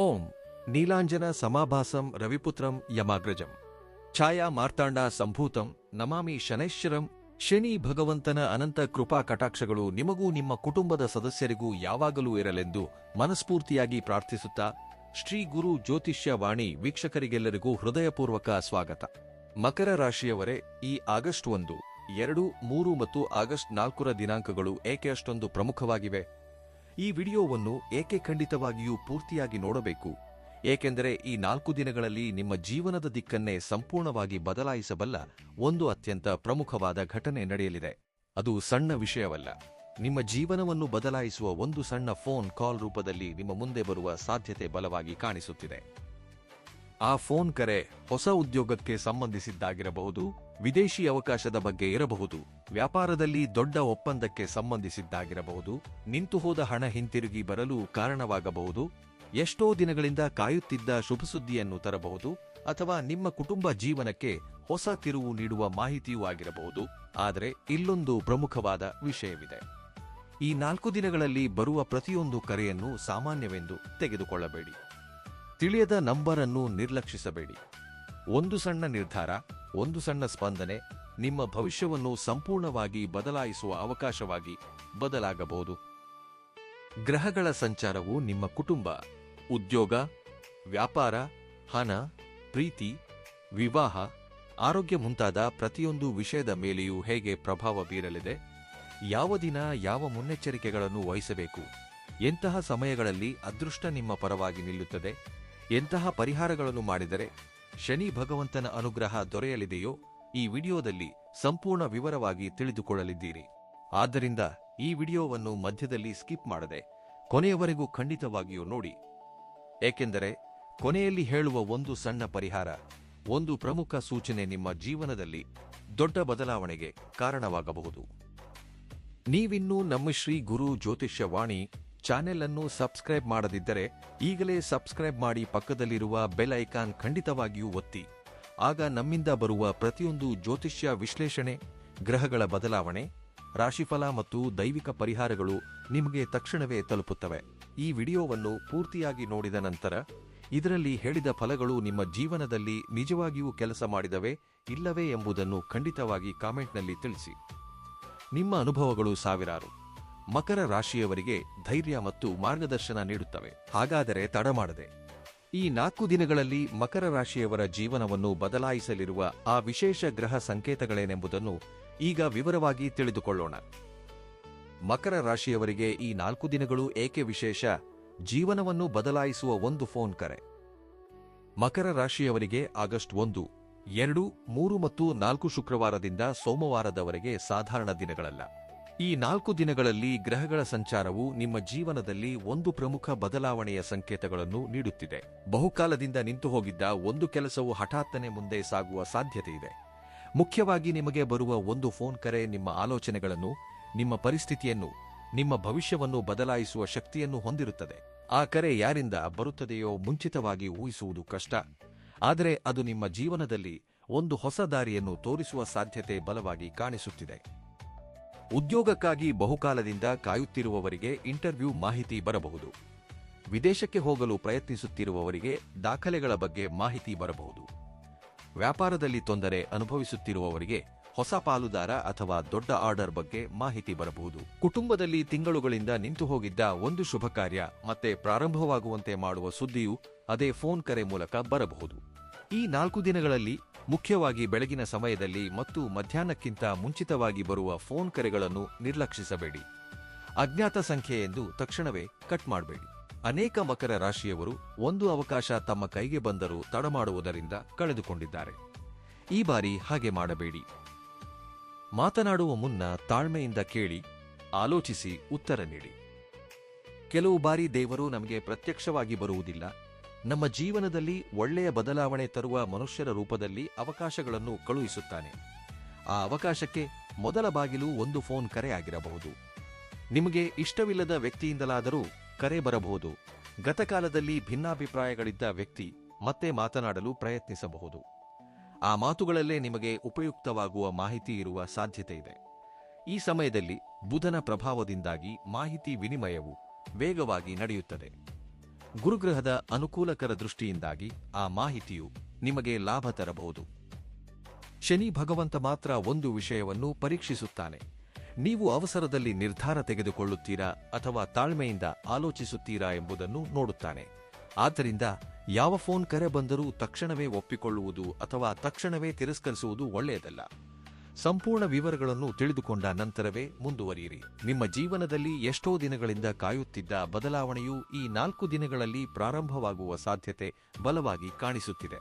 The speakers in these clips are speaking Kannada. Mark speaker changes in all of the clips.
Speaker 1: ಓಂ ನೀಲಾಂಜನ ಸಮಾಭಾಸಂ ರವಿಪುತ್ರಂ ಯಮಾಗ್ರಜಂ ಛಾಯಾ ಮಾರ್ತಾಂಡ ಸಂಭೂತಂ ನಮಾಮಿ ಶನೈಶ್ಚರಂ. ಶನಿ ಭಗವಂತನ ಅನಂತ ಕೃಪಾ ಕಟಾಕ್ಷಗಳು ನಿಮಗೂ ನಿಮ್ಮ ಕುಟುಂಬದ ಸದಸ್ಯರಿಗೂ ಯಾವಾಗಲೂ ಇರಲೆಂದು ಮನಸ್ಫೂರ್ತಿಯಾಗಿ ಪ್ರಾರ್ಥಿಸುತ್ತಾ ಶ್ರೀ ಗುರು ಜ್ಯೋತಿಷ್ಯ ವಾಣಿ ವೀಕ್ಷಕರಿಗೆಲ್ಲರಿಗೂ ಹೃದಯಪೂರ್ವಕ ಸ್ವಾಗತ. ಮಕರ ರಾಶಿಯವರೇ, ಈ ಆಗಸ್ಟ್ 1, 2, 3 ಮತ್ತು ಆಗಸ್ಟ್ 4 ದಿನಾಂಕಗಳು ಏಕೆ ಅಷ್ಟೊಂದು ಪ್ರಮುಖವಾಗಿವೆ? ಈ ವಿಡಿಯೋವನ್ನು ಏಕೆ ಖಂಡಿತವಾಗಿಯೂ ಪೂರ್ತಿಯಾಗಿ ನೋಡಬೇಕು? ಏಕೆಂದರೆ ಈ 4 ದಿನಗಳಲ್ಲಿ ನಿಮ್ಮ ಜೀವನದ ದಿಕ್ಕನ್ನೇ ಸಂಪೂರ್ಣವಾಗಿ ಬದಲಾಯಿಸಬಲ್ಲ ಒಂದು ಅತ್ಯಂತ ಪ್ರಮುಖವಾದ ಘಟನೆ ನಡೆಯಲಿದೆ. ಅದು ಸಣ್ಣ ವಿಷಯವಲ್ಲ. ನಿಮ್ಮ ಜೀವನವನ್ನು ಬದಲಾಯಿಸುವ ಒಂದು ಸಣ್ಣ ಫೋನ್ ಕಾಲ್ ರೂಪದಲ್ಲಿ ನಿಮ್ಮ ಮುಂದೆ ಬರುವ ಸಾಧ್ಯತೆ ಬಲವಾಗಿ ಕಾಣಿಸುತ್ತಿದೆ. ಆ ಫೋನ್ ಕರೆ ಹೊಸ ಉದ್ಯೋಗಕ್ಕೆ ಸಂಬಂಧಿಸಿದ್ದಾಗಿರಬಹುದು, ವಿದೇಶಿ ಅವಕಾಶದ ಬಗ್ಗೆ ಇರಬಹುದು, ವ್ಯಾಪಾರದಲ್ಲಿ ದೊಡ್ಡ ಒಪ್ಪಂದಕ್ಕೆ ಸಂಬಂಧಿಸಿದ್ದಾಗಿರಬಹುದು, ನಿಂತುಹೋದ ಹಣ ಹಿಂತಿರುಗಿ ಬರಲು ಕಾರಣವಾಗಬಹುದು, ಎಷ್ಟೋ ದಿನಗಳಿಂದ ಕಾಯುತ್ತಿದ್ದ ಶುಭಸುದ್ದಿಯನ್ನು ತರಬಹುದು, ಅಥವಾ ನಿಮ್ಮ ಕುಟುಂಬ ಜೀವನಕ್ಕೆ ಹೊಸ ತಿರುವು ನೀಡುವ ಮಾಹಿತಿಯೂ ಆಗಿರಬಹುದು. ಆದರೆ ಇಲ್ಲೊಂದು ಪ್ರಮುಖವಾದ ವಿಷಯವಿದೆ. ಈ 4 ದಿನಗಳಲ್ಲಿ ಬರುವ ಪ್ರತಿಯೊಂದು ಕರೆಯನ್ನು ಸಾಮಾನ್ಯವೆಂದು ತೆಗೆದುಕೊಳ್ಳಬೇಡಿ. ತಿಳಿಯದ ನಂಬರ್ ಅನ್ನು ನಿರ್ಲಕ್ಷಿಸಬೇಡಿ. ಒಂದು ಸಣ್ಣ ನಿರ್ಧಾರ, ಒಂದು ಸಣ್ಣ ಸ್ಪಂದನೆ ನಿಮ್ಮ ಭವಿಷ್ಯವನ್ನು ಸಂಪೂರ್ಣವಾಗಿ ಬದಲಾಯಿಸುವ ಅವಕಾಶವಾಗಿ ಬದಲಾಗಬಹುದು. ಗ್ರಹಗಳ ಸಂಚಾರವು ನಿಮ್ಮ ಕುಟುಂಬ, ಉದ್ಯೋಗ, ವ್ಯಾಪಾರ, ಹಣ, ಪ್ರೀತಿ, ವಿವಾಹ, ಆರೋಗ್ಯ ಮುಂತಾದ ಪ್ರತಿಯೊಂದು ವಿಷಯದ ಮೇಲೆಯೂ ಹೇಗೆ ಪ್ರಭಾವ ಬೀರಲಿದೆ? ಯಾವ ದಿನ ಯಾವ ಮುನ್ನೆಚ್ಚರಿಕೆಗಳನ್ನು ವಹಿಸಬೇಕು? ಎಂತಹ ಸಮಯಗಳಲ್ಲಿ ಅದೃಷ್ಟ ನಿಮ್ಮ ಪರವಾಗಿ ನಿಲ್ಲುತ್ತದೆ? ಎಂತಹ ಪರಿಹಾರಗಳನ್ನು ಮಾಡಿದರೆ ಶನಿ ಭಗವಂತನ ಅನುಗ್ರಹ ದೊರೆಯಲಿದೆಯೋ? ಈ ವಿಡಿಯೋದಲ್ಲಿ ಸಂಪೂರ್ಣ ವಿವರವಾಗಿ ತಿಳಿದುಕೊಳ್ಳಲಿದ್ದೀರಿ. ಆದ್ದರಿಂದ ಈ ವಿಡಿಯೋವನ್ನು ಮಧ್ಯದಲ್ಲಿ ಸ್ಕಿಪ್ ಮಾಡದೆ ಕೊನೆಯವರೆಗೂ ಖಂಡಿತವಾಗಿಯೂ ನೋಡಿ. ಏಕೆಂದರೆ ಕೊನೆಯಲ್ಲಿ ಹೇಳುವ ಒಂದು ಸಣ್ಣ ಪರಿಹಾರ, ಒಂದು ಪ್ರಮುಖ ಸೂಚನೆ ನಿಮ್ಮ ಜೀವನದಲ್ಲಿ ದೊಡ್ಡ ಬದಲಾವಣೆಗೆ ಕಾರಣವಾಗಬಹುದು. ನೀವಿನ್ನೂ ನಮ್ಮ ಶ್ರೀ ಗುರು ಜ್ಯೋತಿಷ್ಯ ವಾಣಿ ಚಾನೆಲ್ ಅನ್ನು ಸಬ್ಸ್ಕ್ರೈಬ್ ಮಾಡದಿದ್ದರೆ ಈಗಲೇ ಸಬ್ಸ್ಕ್ರೈಬ್ ಮಾಡಿ, ಪಕ್ಕದಲ್ಲಿರುವ ಬೆಲ್ ಐಕಾನ್ ಖಂಡಿತವಾಗಿಯೂ ಒತ್ತಿ. ಆಗ ನಮ್ಮಿಂದ ಬರುವ ಪ್ರತಿಯೊಂದು ಜ್ಯೋತಿಷ್ಯ ವಿಶ್ಲೇಷಣೆ, ಗ್ರಹಗಳ ಬದಲಾವಣೆ, ರಾಶಿಫಲ ಮತ್ತು ದೈವಿಕ ಪರಿಹಾರಗಳು ನಿಮಗೆ ತಕ್ಷಣವೇ ತಲುಪುತ್ತವೆ. ಈ ವಿಡಿಯೋವನ್ನು ಪೂರ್ತಿಯಾಗಿ ನೋಡಿದ ನಂತರ ಇದರಲ್ಲಿ ಹೇಳಿದ ಫಲಗಳು ನಿಮ್ಮ ಜೀವನದಲ್ಲಿ ನಿಜವಾಗಿಯೂ ಕೆಲಸ ಮಾಡಿದವೇ ಇಲ್ಲವೇ ಎಂಬುದನ್ನು ಖಂಡಿತವಾಗಿ ಕಾಮೆಂಟ್ನಲ್ಲಿ ತಿಳಿಸಿ. ನಿಮ್ಮ ಅನುಭವಗಳು ಸಾವಿರಾರು ಮಕರ ರಾಶಿಯವರಿಗೆ ಧೈರ್ಯ ಮತ್ತು ಮಾರ್ಗದರ್ಶನ ನೀಡುತ್ತವೆ. ಹಾಗಾದರೆ ತಡ ಮಾಡದೆ ಈ 4 ದಿನಗಳಲ್ಲಿ ಮಕರ ರಾಶಿಯವರ ಜೀವನವನ್ನು ಬದಲಾಯಿಸಲಿರುವ ಆ ವಿಶೇಷ ಗ್ರಹ ಸಂಕೇತಗಳೇನೆಂಬುದನ್ನು ಈಗ ವಿವರವಾಗಿ ತಿಳಿದುಕೊಳ್ಳೋಣ. ಮಕರ ರಾಶಿಯವರಿಗೆ ಈ 4 ದಿನಗಳು ಏಕೆ ವಿಶೇಷ? ಜೀವನವನ್ನು ಬದಲಾಯಿಸುವ ಒಂದು ಫೋನ್ ಕರೆ. ಮಕರ ರಾಶಿಯವರಿಗೆ ಆಗಸ್ಟ್ 1, 2, 3 ಮತ್ತು 4 ಶುಕ್ರವಾರದಿಂದ ಸೋಮವಾರದವರೆಗೆ ಸಾಧಾರಣ ದಿನಗಳಲ್ಲ. ಈ 4 ದಿನಗಳಲ್ಲಿ ಗ್ರಹಗಳ ಸಂಚಾರವು ನಿಮ್ಮ ಜೀವನದಲ್ಲಿ ಒಂದು ಪ್ರಮುಖ ಬದಲಾವಣೆಯ ಸಂಕೇತಗಳನ್ನು ನೀಡುತ್ತಿದೆ. ಬಹುಕಾಲದಿಂದ ನಿಂತುಹೋಗಿದ್ದ ಒಂದು ಕೆಲಸವು ಹಠಾತ್ತನೆ ಮುಂದೆ ಸಾಗುವ ಸಾಧ್ಯತೆ ಇದೆ. ಮುಖ್ಯವಾಗಿ ನಿಮಗೆ ಬರುವ ಒಂದು ಫೋನ್ ಕರೆ ನಿಮ್ಮ ಆಲೋಚನೆಗಳನ್ನು, ನಿಮ್ಮ ಪರಿಸ್ಥಿತಿಯನ್ನು, ನಿಮ್ಮ ಭವಿಷ್ಯವನ್ನು ಬದಲಾಯಿಸುವ ಶಕ್ತಿಯನ್ನು ಹೊಂದಿರುತ್ತದೆ. ಆ ಕರೆ ಯಾರಿಂದ ಬರುತ್ತದೆಯೋ ಮುಂಚಿತವಾಗಿ ಊಹಿಸುವುದು ಕಷ್ಟ. ಆದರೆ ಅದು ನಿಮ್ಮ ಜೀವನದಲ್ಲಿ ಒಂದು ಹೊಸ ದಾರಿಯನ್ನು ತೋರಿಸುವ ಸಾಧ್ಯತೆ ಬಲವಾಗಿ ಕಾಣಿಸುತ್ತಿದೆ. ಉದ್ಯೋಗಕ್ಕಾಗಿ ಬಹುಕಾಲದಿಂದ ಕಾಯುತ್ತಿರುವವರಿಗೆ ಇಂಟರ್ವ್ಯೂ ಮಾಹಿತಿ ಬರಬಹುದು. ವಿದೇಶಕ್ಕೆ ಹೋಗಲು ಪ್ರಯತ್ನಿಸುತ್ತಿರುವವರಿಗೆ ದಾಖಲೆಗಳ ಬಗ್ಗೆ ಮಾಹಿತಿ ಬರಬಹುದು. ವ್ಯಾಪಾರದಲ್ಲಿ ತೊಂದರೆ ಅನುಭವಿಸುತ್ತಿರುವವರಿಗೆ ಹೊಸ ಪಾಲುದಾರ ಅಥವಾ ದೊಡ್ಡ ಆರ್ಡರ್ ಬಗ್ಗೆ ಮಾಹಿತಿ ಬರಬಹುದು. ಕುಟುಂಬದಲ್ಲಿ ತಿಂಗಳುಗಳಿಂದ ನಿಂತುಹೋಗಿದ್ದ ಒಂದು ಶುಭ ಕಾರ್ಯ ಮತ್ತೆ ಪ್ರಾರಂಭವಾಗುವಂತೆ ಮಾಡುವ ಸುದ್ದಿಯು ಅದೇ ಫೋನ್ ಕರೆ ಮೂಲಕ ಬರಬಹುದು. ಈ 4 ದಿನಗಳಲ್ಲಿ ಮುಖ್ಯವಾಗಿ ಬೆಳಗಿನ ಸಮಯದಲ್ಲಿ ಮತ್ತು ಮಧ್ಯಾಹ್ನಕ್ಕಿಂತ ಮುಂಚಿತವಾಗಿ ಬರುವ ಫೋನ್ ಕರೆಗಳನ್ನು ನಿರ್ಲಕ್ಷಿಸಬೇಡಿ. ಅಜ್ಞಾತ ಸಂಖ್ಯೆ ಎಂದು ತಕ್ಷಣವೇ ಕಟ್ ಮಾಡಬೇಡಿ. ಅನೇಕ ಮಕರ ರಾಶಿಯವರು ಒಂದು ಅವಕಾಶ ತಮ್ಮ ಕೈಗೆ ಬಂದರೂ ತಡಮಾಡುವುದರಿಂದ ಕಳೆದುಕೊಂಡಿದ್ದಾರೆ. ಈ ಬಾರಿ ಹಾಗೆ ಮಾಡಬೇಡಿ. ಮಾತನಾಡುವ ಮುನ್ನ ತಾಳ್ಮೆಯಿಂದ ಕೇಳಿ, ಆಲೋಚಿಸಿ ಉತ್ತರ ನೀಡಿ. ಕೆಲವು ಬಾರಿ ದೇವರು ನಮಗೆ ಪ್ರತ್ಯಕ್ಷವಾಗಿ ಬರುವುದಿಲ್ಲ. ನಮ್ಮ ಜೀವನದಲ್ಲಿ ಒಳ್ಳೆಯ ಬದಲಾವಣೆ ತರುವ ಮನುಷ್ಯರ ರೂಪದಲ್ಲಿ ಅವಕಾಶಗಳನ್ನು ಕಳುಹಿಸುತ್ತಾನೆ. ಆ ಅವಕಾಶಕ್ಕೆ ಮೊದಲ ಬಾಗಿಲು ಒಂದು ಫೋನ್ ಕರೆ ಆಗಿರಬಹುದು. ನಿಮಗೆ ಇಷ್ಟವಿಲ್ಲದ ವ್ಯಕ್ತಿಯಿಂದಲಾದರೂ ಕರೆ ಬರಬಹುದು. ಗತಕಾಲದಲ್ಲಿ ಭಿನ್ನಾಭಿಪ್ರಾಯಗಳಿದ್ದ ವ್ಯಕ್ತಿ ಮತ್ತೆ ಮಾತನಾಡಲು ಪ್ರಯತ್ನಿಸಬಹುದು. ಆ ಮಾತುಗಳಲ್ಲೇ ನಿಮಗೆ ಉಪಯುಕ್ತವಾಗುವ ಮಾಹಿತಿ ಇರುವ ಸಾಧ್ಯತೆ ಇದೆ. ಈ ಸಮಯದಲ್ಲಿ ಬುಧನ ಪ್ರಭಾವದಿಂದಾಗಿ ಮಾಹಿತಿ ವಿನಿಮಯವು ವೇಗವಾಗಿ ನಡೆಯುತ್ತದೆ. ಗುರುಗ್ರಹದ ಅನುಕೂಲಕರ ದೃಷ್ಟಿಯಿಂದಾಗಿ ಆ ಮಾಹಿತಿಯು ನಿಮಗೆ ಲಾಭ ತರಬಹುದು. ಶನಿ ಭಗವಂತ ಮಾತ್ರ ಒಂದು ವಿಷಯವನ್ನು ಪರೀಕ್ಷಿಸುತ್ತಾನೆ. ನೀವು ಅವಸರದಲ್ಲಿ ನಿರ್ಧಾರ ತೆಗೆದುಕೊಳ್ಳುತ್ತೀರಾ ಅಥವಾ ತಾಳ್ಮೆಯಿಂದ ಆಲೋಚಿಸುತ್ತೀರಾ ಎಂಬುದನ್ನು ನೋಡುತ್ತಾನೆ. ಆದ್ದರಿಂದ ಯಾವ ಫೋನ್ ಕರೆ ಬಂದರೂ ತಕ್ಷಣವೇ ಒಪ್ಪಿಕೊಳ್ಳುವುದು ಅಥವಾ ತಕ್ಷಣವೇ ತಿರಸ್ಕರಿಸುವುದು ಒಳ್ಳೆಯದಲ್ಲ. ಸಂಪೂರ್ಣ ವಿವರಗಳನ್ನು ತಿಳಿದುಕೊಂಡ ನಂತರವೇ ಮುಂದುವರಿಯಿರಿ. ನಿಮ್ಮ ಜೀವನದಲ್ಲಿ ಎಷ್ಟೋ ದಿನಗಳಿಂದ ಕಾಯುತ್ತಿದ್ದ ಬದಲಾವಣೆಯು ಈ 4 ದಿನಗಳಲ್ಲಿ ಪ್ರಾರಂಭವಾಗುವ ಸಾಧ್ಯತೆ ಬಲವಾಗಿ ಕಾಣಿಸುತ್ತಿದೆ.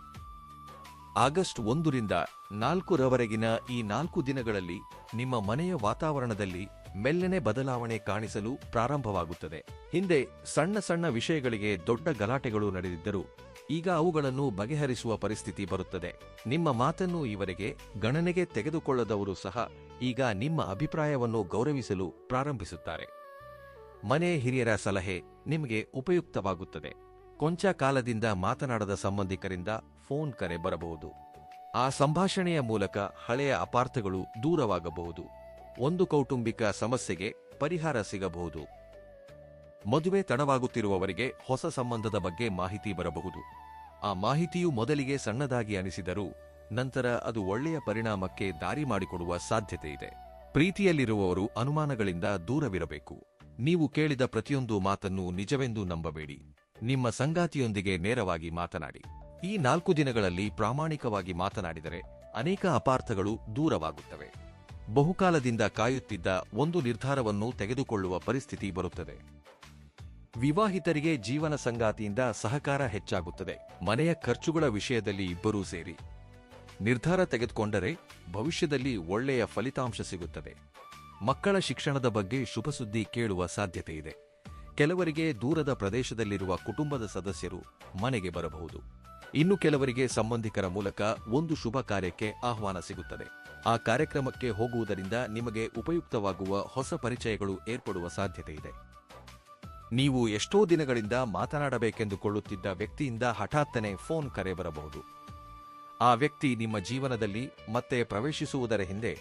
Speaker 1: ಆಗಸ್ಟ್ 1ರಿಂದ 4ರವರೆಗಿನ ಈ 4 ದಿನಗಳಲ್ಲಿ ನಿಮ್ಮ ಮನೆಯ ವಾತಾವರಣದಲ್ಲಿ ಮೆಲ್ಲನೆ ಬದಲಾವಣೆ ಕಾಣಿಸಲು ಪ್ರಾರಂಭವಾಗುತ್ತದೆ. ಹಿಂದೆ ಸಣ್ಣ ಸಣ್ಣ ವಿಷಯಗಳಿಗೆ ದೊಡ್ಡ ಗಲಾಟೆಗಳು ನಡೆದಿದ್ದರೂ ಈಗ ಅವುಗಳನ್ನು ಬಗೆಹರಿಸುವ ಪರಿಸ್ಥಿತಿ ಬರುತ್ತದೆ. ನಿಮ್ಮ ಮಾತನ್ನು ಈವರೆಗೆ ಗಣನೆಗೆ ತೆಗೆದುಕೊಳ್ಳದವರು ಸಹ ಈಗ ನಿಮ್ಮ ಅಭಿಪ್ರಾಯವನ್ನು ಗೌರವಿಸಲು ಪ್ರಾರಂಭಿಸುತ್ತಾರೆ. ಮನೆ ಹಿರಿಯರ ಸಲಹೆ ನಿಮಗೆ ಉಪಯುಕ್ತವಾಗುತ್ತದೆ. ಕೊಂಚ ಕಾಲದಿಂದ ಮಾತನಾಡದ ಸಂಬಂಧಿಕರಿಂದ ಫೋನ್ ಕರೆ ಬರಬಹುದು. ಆ ಸಂಭಾಷಣೆಯ ಮೂಲಕ ಹಳೆಯ ಅಪಾರ್ಥಗಳು ದೂರವಾಗಬಹುದು. ಒಂದು ಕೌಟುಂಬಿಕ ಸಮಸ್ಯೆಗೆ ಪರಿಹಾರ ಸಿಗಬಹುದು. ಮದುವೆ ತಡವಾಗುತ್ತಿರುವವರಿಗೆ ಹೊಸ ಸಂಬಂಧದ ಬಗ್ಗೆ ಮಾಹಿತಿ ಬರಬಹುದು. ಆ ಮಾಹಿತಿಯು ಮೊದಲಿಗೆ ಸಣ್ಣದಾಗಿ ಅನಿಸಿದರೂ ನಂತರ ಅದು ಒಳ್ಳೆಯ ಪರಿಣಾಮಕ್ಕೆ ದಾರಿ ಮಾಡಿಕೊಡುವ ಸಾಧ್ಯತೆ ಇದೆ. ಪ್ರೀತಿಯಲ್ಲಿರುವವರು ಅನುಮಾನಗಳಿಂದ ದೂರವಿರಬೇಕು. ನೀವು ಕೇಳಿದ ಪ್ರತಿಯೊಂದು ಮಾತನ್ನು ನಿಜವೆಂದು ನಂಬಬೇಡಿ. ನಿಮ್ಮ ಸಂಗಾತಿಯೊಂದಿಗೆ ನೇರವಾಗಿ ಮಾತನಾಡಿ. ಈ 4 ದಿನಗಳಲ್ಲಿ ಪ್ರಾಮಾಣಿಕವಾಗಿ ಮಾತನಾಡಿದರೆ ಅನೇಕ ಅಪಾರ್ಥಗಳು ದೂರವಾಗುತ್ತವೆ. ಬಹುಕಾಲದಿಂದ ಕಾಯುತ್ತಿದ್ದ ಒಂದು ನಿರ್ಧಾರವನ್ನು ತೆಗೆದುಕೊಳ್ಳುವ ಪರಿಸ್ಥಿತಿ ಬರುತ್ತದೆ. ವಿವಾಹಿತರಿಗೆ ಜೀವನ ಸಂಗಾತಿಯಿಂದ ಸಹಕಾರ ಹೆಚ್ಚಾಗುತ್ತದೆ. ಮನೆಯ ಖರ್ಚುಗಳ ವಿಷಯದಲ್ಲಿ ಇಬ್ಬರೂ ಸೇರಿ ನಿರ್ಧಾರ ತೆಗೆದುಕೊಂಡರೆ ಭವಿಷ್ಯದಲ್ಲಿ ಒಳ್ಳೆಯ ಫಲಿತಾಂಶ ಸಿಗುತ್ತದೆ. ಮಕ್ಕಳ ಶಿಕ್ಷಣದ ಬಗ್ಗೆ ಶುಭ ಸುದ್ದಿ ಕೇಳುವ ಸಾಧ್ಯತೆ ಇದೆ. ಕೆಲವರಿಗೆ ದೂರದ ಪ್ರದೇಶದಲ್ಲಿರುವ ಕುಟುಂಬದ ಸದಸ್ಯರು ಮನೆಗೆ ಬರಬಹುದು. ಇನ್ನು ಕೆಲವರಿಗೆ ಸಂಬಂಧಿಕರ ಮೂಲಕ ಒಂದು ಶುಭ ಕಾರ್ಯಕ್ಕೆ ಆಹ್ವಾನ ಸಿಗುತ್ತದೆ. ಆ ಕಾರ್ಯಕ್ರಮಕ್ಕೆ ಹೋಗುವುದರಿಂದ ನಿಮಗೆ ಉಪಯುಕ್ತವಾಗುವ ಹೊಸ ಪರಿಚಯಗಳು ಏರ್ಪಡುವ ಸಾಧ್ಯತೆ ಇದೆ. ನೀವು ಎಷ್ಟೋ ದಿನಗಳಿಂದ ಮಾತನಾಡಬೇಕೆಂದುಕೊಳ್ಳುತ್ತಿದ್ದ ವ್ಯಕ್ತಿಯಿಂದ ಹಠಾತ್ತನೆ ಫೋನ್ ಕರೆ ಬರಬಹುದು. ಆ ವ್ಯಕ್ತಿ ನಿಮ್ಮ ಜೀವನದಲ್ಲಿ ಮತ್ತೆ ಪ್ರವೇಶಿಸುವುದರ ಹಿಂದೆ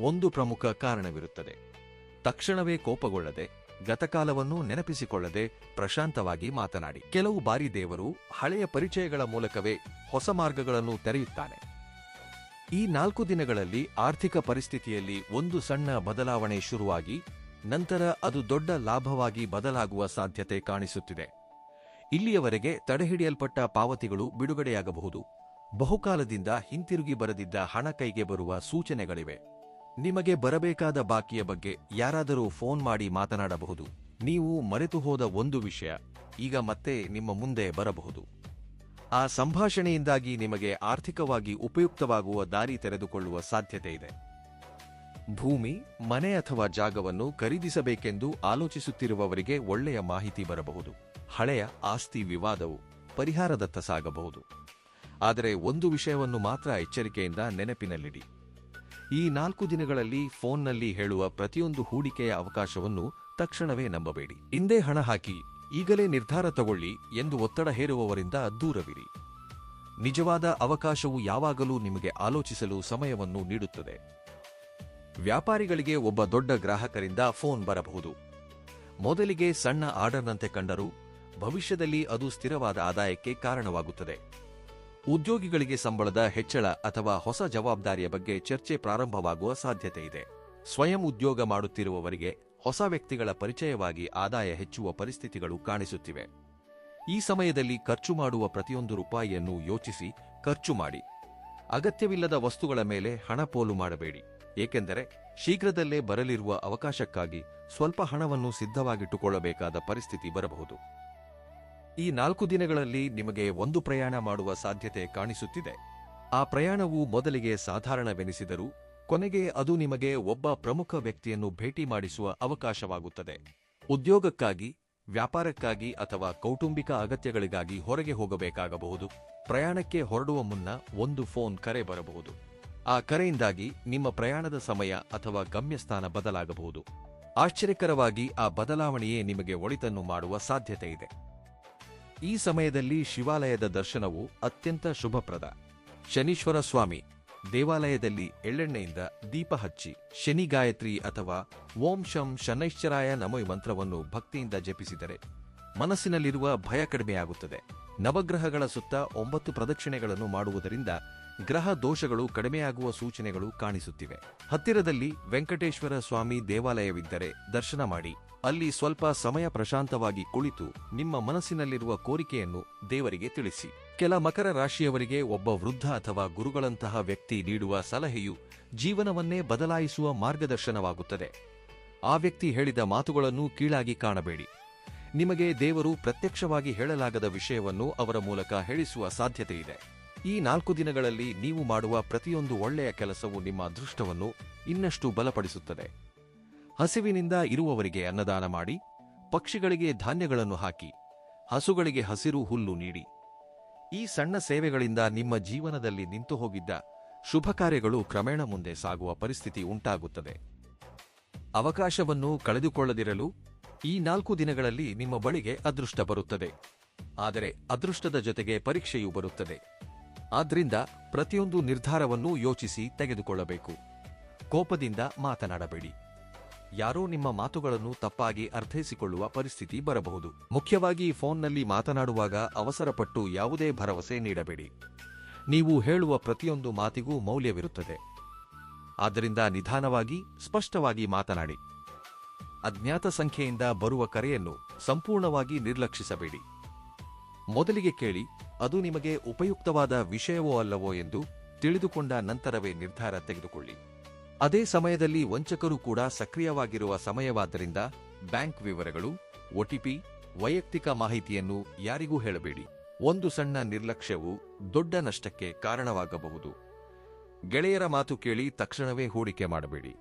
Speaker 1: ಒಂದು ಪ್ರಮುಖ ಕಾರಣವಿರುತ್ತದೆ. ತಕ್ಷಣವೇ ಕೋಪಗೊಳ್ಳದೆ, ಗತಕಾಲವನ್ನು ನೆನಪಿಸಿಕೊಳ್ಳದೆ ಪ್ರಶಾಂತವಾಗಿ ಮಾತನಾಡಿ. ಕೆಲವು ಬಾರಿ ದೇವರು ಹಳೆಯ ಪರಿಚಯಗಳ ಮೂಲಕವೇ ಹೊಸ ಮಾರ್ಗಗಳನ್ನು ತೆರೆಯುತ್ತಾನೆ. ಈ 4 ದಿನಗಳಲ್ಲಿ ಆರ್ಥಿಕ ಪರಿಸ್ಥಿತಿಯಲ್ಲಿ ಒಂದು ಸಣ್ಣ ಬದಲಾವಣೆ ಶುರುವಾಗಿ ನಂತರ ಅದು ದೊಡ್ಡ ಲಾಭವಾಗಿ ಬದಲಾಗುವ ಸಾಧ್ಯತೆ ಕಾಣಿಸುತ್ತಿದೆ. ಇಲ್ಲಿಯವರೆಗೆ ತಡೆಹಿಡಿಯಲ್ಪಟ್ಟ ಪಾವತಿಗಳು ಬಿಡುಗಡೆಯಾಗಬಹುದು. ಬಹುಕಾಲದಿಂದ ಹಿಂತಿರುಗಿ ಬರದಿದ್ದ ಹಣ ಕೈಗೆ ಬರುವ ಸೂಚನೆಗಳಿವೆ. ನಿಮಗೆ ಬರಬೇಕಾದ ಬಾಕಿಯ ಬಗ್ಗೆ ಯಾರಾದರೂ ಫೋನ್ ಮಾಡಿ ಮಾತನಾಡಬಹುದು. ನೀವು ಮರೆತು ಹೋದ ಒಂದು ವಿಷಯ ಈಗ ಮತ್ತೆ ನಿಮ್ಮ ಮುಂದೆ ಬರಬಹುದು. ಆ ಸಂಭಾಷಣೆಯಿಂದಾಗಿ ನಿಮಗೆ ಆರ್ಥಿಕವಾಗಿ ಉಪಯುಕ್ತವಾಗುವ ದಾರಿ ತೆರೆದುಕೊಳ್ಳುವ ಸಾಧ್ಯತೆ ಇದೆ. ಭೂಮಿ, ಮನೆ ಅಥವಾ ಜಾಗವನ್ನು ಖರೀದಿಸಬೇಕೆಂದು ಆಲೋಚಿಸುತ್ತಿರುವವರಿಗೆ ಒಳ್ಳೆಯ ಮಾಹಿತಿ ಬರಬಹುದು. ಹಳೆಯ ಆಸ್ತಿ ವಿವಾದವು ಪರಿಹಾರದತ್ತ ಸಾಗಬಹುದು. ಆದರೆ ಒಂದು ವಿಷಯವನ್ನು ಮಾತ್ರ ಎಚ್ಚರಿಕೆಯಿಂದ ನೆನಪಿನಲ್ಲಿಡಿ. ಈ 4 ದಿನಗಳಲ್ಲಿ ಫೋನ್ನಲ್ಲಿ ಹೇಳುವ ಪ್ರತಿಯೊಂದು ಹೂಡಿಕೆಯ ಅವಕಾಶವನ್ನು ತಕ್ಷಣವೇ ನಂಬಬೇಡಿ. ಹಿಂದೆ ಹಣ ಹಾಕಿ, ಈಗಲೇ ನಿರ್ಧಾರ ತಗೊಳ್ಳಿ ಎಂದು ಒತ್ತಡ ಹೇರುವವರಿಂದ ದೂರವಿರಿ. ನಿಜವಾದ ಅವಕಾಶವು ಯಾವಾಗಲೂ ನಿಮಗೆ ಆಲೋಚಿಸಲು ಸಮಯವನ್ನು ನೀಡುತ್ತದೆ. ವ್ಯಾಪಾರಿಗಳಿಗೆ ಒಬ್ಬ ದೊಡ್ಡ ಗ್ರಾಹಕರಿಂದ ಫೋನ್ ಬರಬಹುದು. ಮೊದಲಿಗೆ ಸಣ್ಣ ಆರ್ಡರ್ನಂತೆ ಕಂಡರೂ ಭವಿಷ್ಯದಲ್ಲಿ ಅದು ಸ್ಥಿರವಾದ ಆದಾಯಕ್ಕೆ ಕಾರಣವಾಗುತ್ತದೆ. ಉದ್ಯೋಗಿಗಳಿಗೆ ಸಂಬಳದ ಹೆಚ್ಚಳ ಅಥವಾ ಹೊಸ ಜವಾಬ್ದಾರಿಯ ಬಗ್ಗೆ ಚರ್ಚೆ ಪ್ರಾರಂಭವಾಗುವ ಸಾಧ್ಯತೆ ಇದೆ. ಸ್ವಯಂ ಉದ್ಯೋಗ ಮಾಡುತ್ತಿರುವವರಿಗೆ ಹೊಸ ವ್ಯಕ್ತಿಗಳ ಪರಿಚಯವಾಗಿ ಆದಾಯ ಹೆಚ್ಚುವ ಪರಿಸ್ಥಿತಿಗಳು ಕಾಣಿಸುತ್ತಿವೆ. ಈ ಸಮಯದಲ್ಲಿ ಖರ್ಚು ಮಾಡುವ ಪ್ರತಿಯೊಂದು ರೂಪಾಯಿಯನ್ನು ಯೋಚಿಸಿ ಖರ್ಚು ಮಾಡಿ. ಅಗತ್ಯವಿಲ್ಲದ ವಸ್ತುಗಳ ಮೇಲೆ ಹಣ ಪೋಲು ಮಾಡಬೇಡಿ, ಏಕೆಂದರೆ ಶೀಘ್ರದಲ್ಲೇ ಬರಲಿರುವ ಅವಕಾಶಕ್ಕಾಗಿ ಸ್ವಲ್ಪ ಹಣವನ್ನು ಸಿದ್ಧವಾಗಿಟ್ಟುಕೊಳ್ಳಬೇಕಾದ ಪರಿಸ್ಥಿತಿ ಬರಬಹುದು. ಈ 4 ದಿನಗಳಲ್ಲಿ ನಿಮಗೆ ಒಂದು ಪ್ರಯಾಣ ಮಾಡುವ ಸಾಧ್ಯತೆ ಕಾಣಿಸುತ್ತಿದೆ. ಆ ಪ್ರಯಾಣವು ಮೊದಲಿಗೆ ಸಾಧಾರಣವೆನಿಸಿದರೂ ಕೊನೆಗೆ ಅದು ನಿಮಗೆ ಒಬ್ಬ ಪ್ರಮುಖ ವ್ಯಕ್ತಿಯನ್ನು ಭೇಟಿ ಮಾಡಿಸುವ ಅವಕಾಶವಾಗುತ್ತದೆ. ಉದ್ಯೋಗಕ್ಕಾಗಿ, ವ್ಯಾಪಾರಕ್ಕಾಗಿ ಅಥವಾ ಕೌಟುಂಬಿಕ ಅಗತ್ಯಗಳಿಗಾಗಿ ಹೊರಗೆ ಹೋಗಬೇಕಾಗಬಹುದು. ಪ್ರಯಾಣಕ್ಕೆ ಹೊರಡುವ ಮುನ್ನ ಒಂದು ಫೋನ್ ಕರೆ ಬರಬಹುದು. ಆ ಕರೆಯಿಂದಾಗಿ ನಿಮ್ಮ ಪ್ರಯಾಣದ ಸಮಯ ಅಥವಾ ಗಮ್ಯಸ್ಥಾನ ಬದಲಾಗಬಹುದು. ಆಶ್ಚರ್ಯಕರವಾಗಿ ಆ ಬದಲಾವಣೆಯೇ ನಿಮಗೆ ಒಳಿತನ್ನು ಮಾಡುವ ಸಾಧ್ಯತೆ ಇದೆ. ಈ ಸಮಯದಲ್ಲಿ ಶಿವಾಲಯದ ದರ್ಶನವು ಅತ್ಯಂತ ಶುಭಪ್ರದ. ಶನೀಶ್ವರ ಸ್ವಾಮಿ ದೇವಾಲಯದಲ್ಲಿ ಎಳ್ಳೆಣ್ಣೆಯಿಂದ ದೀಪ ಹಚ್ಚಿ ಶನಿ ಗಾಯತ್ರಿ ಅಥವಾ ಓಂ ಶಂ ಶನೈಶ್ಚರಾಯ ನಮೋ ಮಂತ್ರವನ್ನು ಭಕ್ತಿಯಿಂದ ಜಪಿಸಿದರೆ ಮನಸ್ಸಿನಲ್ಲಿರುವ ಭಯ ಕಡಿಮೆಯಾಗುತ್ತದೆ. ನವಗ್ರಹಗಳ ಸುತ್ತ 9 ಪ್ರದಕ್ಷಿಣೆಗಳನ್ನು ಮಾಡುವುದರಿಂದ ಗ್ರಹ ದೋಷಗಳು ಕಡಿಮೆಯಾಗುವ ಸೂಚನೆಗಳು ಕಾಣಿಸುತ್ತಿವೆ. ಹತ್ತಿರದಲ್ಲಿ ವೆಂಕಟೇಶ್ವರ ಸ್ವಾಮಿ ದೇವಾಲಯವಿದ್ದರೆ ದರ್ಶನ ಮಾಡಿ. ಅಲ್ಲಿ ಸ್ವಲ್ಪ ಸಮಯ ಪ್ರಶಾಂತವಾಗಿ ಕುಳಿತು ನಿಮ್ಮ ಮನಸ್ಸಿನಲ್ಲಿರುವ ಕೋರಿಕೆಯನ್ನು ದೇವರಿಗೆ ತಿಳಿಸಿ. ಕೆಲ ಮಕರ ರಾಶಿಯವರಿಗೆ ಒಬ್ಬ ವೃದ್ಧ ಅಥವಾ ಗುರುಗಳಂತಹ ವ್ಯಕ್ತಿ ನೀಡುವ ಸಲಹೆಯು ಜೀವನವನ್ನೇ ಬದಲಾಯಿಸುವ ಮಾರ್ಗದರ್ಶನವಾಗುತ್ತದೆ. ಆ ವ್ಯಕ್ತಿ ಹೇಳಿದ ಮಾತುಗಳನ್ನು ಕೀಳಾಗಿ ಕಾಣಬೇಡಿ. ನಿಮಗೆ ದೇವರು ಪ್ರತ್ಯಕ್ಷವಾಗಿ ಹೇಳಲಾಗದ ವಿಷಯವನ್ನು ಅವರ ಮೂಲಕ ಹೇಳಿಸುವ ಸಾಧ್ಯತೆಯಿದೆ. ಈ 4 ದಿನಗಳಲ್ಲಿ ನೀವು ಮಾಡುವ ಪ್ರತಿಯೊಂದು ಒಳ್ಳೆಯ ಕೆಲಸವು ನಿಮ್ಮ ಅದೃಷ್ಟವನ್ನು ಇನ್ನಷ್ಟು ಬಲಪಡಿಸುತ್ತದೆ. ಹಸಿವಿನಿಂದ ಇರುವವರಿಗೆ ಅನ್ನದಾನ ಮಾಡಿ, ಪಕ್ಷಿಗಳಿಗೆ ಧಾನ್ಯಗಳನ್ನು ಹಾಕಿ, ಹಸುಗಳಿಗೆ ಹಸಿರು ಹುಲ್ಲು ನೀಡಿ. ಈ ಸಣ್ಣ ಸೇವೆಗಳಿಂದ ನಿಮ್ಮ ಜೀವನದಲ್ಲಿ ನಿಂತುಹೋಗಿದ್ದ ಶುಭ ಕಾರ್ಯಗಳು ಕ್ರಮೇಣ ಮುಂದೆ ಸಾಗುವ ಪರಿಸ್ಥಿತಿ ಉಂಟಾಗುತ್ತದೆ. ಅವಕಾಶವನ್ನು ಕಳೆದುಕೊಳ್ಳದಿರಲು ಈ 4 ದಿನಗಳಲ್ಲಿ ನಿಮ್ಮ ಬಳಿಗೆ ಅದೃಷ್ಟ ಬರುತ್ತದೆ. ಆದರೆ ಅದೃಷ್ಟದ ಜೊತೆಗೆ ಪರೀಕ್ಷೆಯೂ ಬರುತ್ತದೆ. ಆದ್ರಿಂದ ಪ್ರತಿಯೊಂದು ನಿರ್ಧಾರವನ್ನು ಯೋಚಿಸಿ ತೆಗೆದುಕೊಳ್ಳಬೇಕು. ಕೋಪದಿಂದ ಮಾತನಾಡಬೇಡಿ. ಯಾರೋ ನಿಮ್ಮ ಮಾತುಗಳನ್ನು ತಪ್ಪಾಗಿ ಅರ್ಥೈಸಿಕೊಳ್ಳುವ ಪರಿಸ್ಥಿತಿ ಬರಬಹುದು. ಮುಖ್ಯವಾಗಿ ಫೋನ್ನಲ್ಲಿ ಮಾತನಾಡುವಾಗ ಅವಸರಪಟ್ಟು ಯಾವುದೇ ಭರವಸೆ ನೀಡಬೇಡಿ. ನೀವು ಹೇಳುವ ಪ್ರತಿಯೊಂದು ಮಾತಿಗೂ ಮೌಲ್ಯವಿರುತ್ತದೆ. ಆದ್ದರಿಂದ ನಿಧಾನವಾಗಿ, ಸ್ಪಷ್ಟವಾಗಿ ಮಾತನಾಡಿ. ಅಜ್ಞಾತ ಸಂಖ್ಯೆಯಿಂದ ಬರುವ ಕರೆಯನ್ನು ಸಂಪೂರ್ಣವಾಗಿ ನಿರ್ಲಕ್ಷಿಸಬೇಡಿ. ಮೊದಲಿಗೆ ಕೇಳಿ, ಅದು ನಿಮಗೆ ಉಪಯುಕ್ತವಾದ ವಿಷಯವೋ ಅಲ್ಲವೋ ಎಂದು ತಿಳಿದುಕೊಂಡ ನಂತರವೇ ನಿರ್ಧಾರ ತೆಗೆದುಕೊಳ್ಳಿ. ಅದೇ ಸಮಯದಲ್ಲಿ ವಂಚಕರು ಕೂಡ ಸಕ್ರಿಯವಾಗಿರುವ ಸಮಯವಾದ್ದರಿಂದ ಬ್ಯಾಂಕ್ ವಿವರಗಳು, ಒಟಿಪಿ, ವೈಯಕ್ತಿಕ ಮಾಹಿತಿಯನ್ನು ಯಾರಿಗೂ ಹೇಳಬೇಡಿ. ಒಂದು ಸಣ್ಣ ನಿರ್ಲಕ್ಷ್ಯವು ದೊಡ್ಡ ನಷ್ಟಕ್ಕೆ ಕಾರಣವಾಗಬಹುದು. ಗೆಳೆಯರ ಮಾತು ಕೇಳಿ ತಕ್ಷಣವೇ ಹೂಡಿಕೆ ಮಾಡಬೇಡಿ.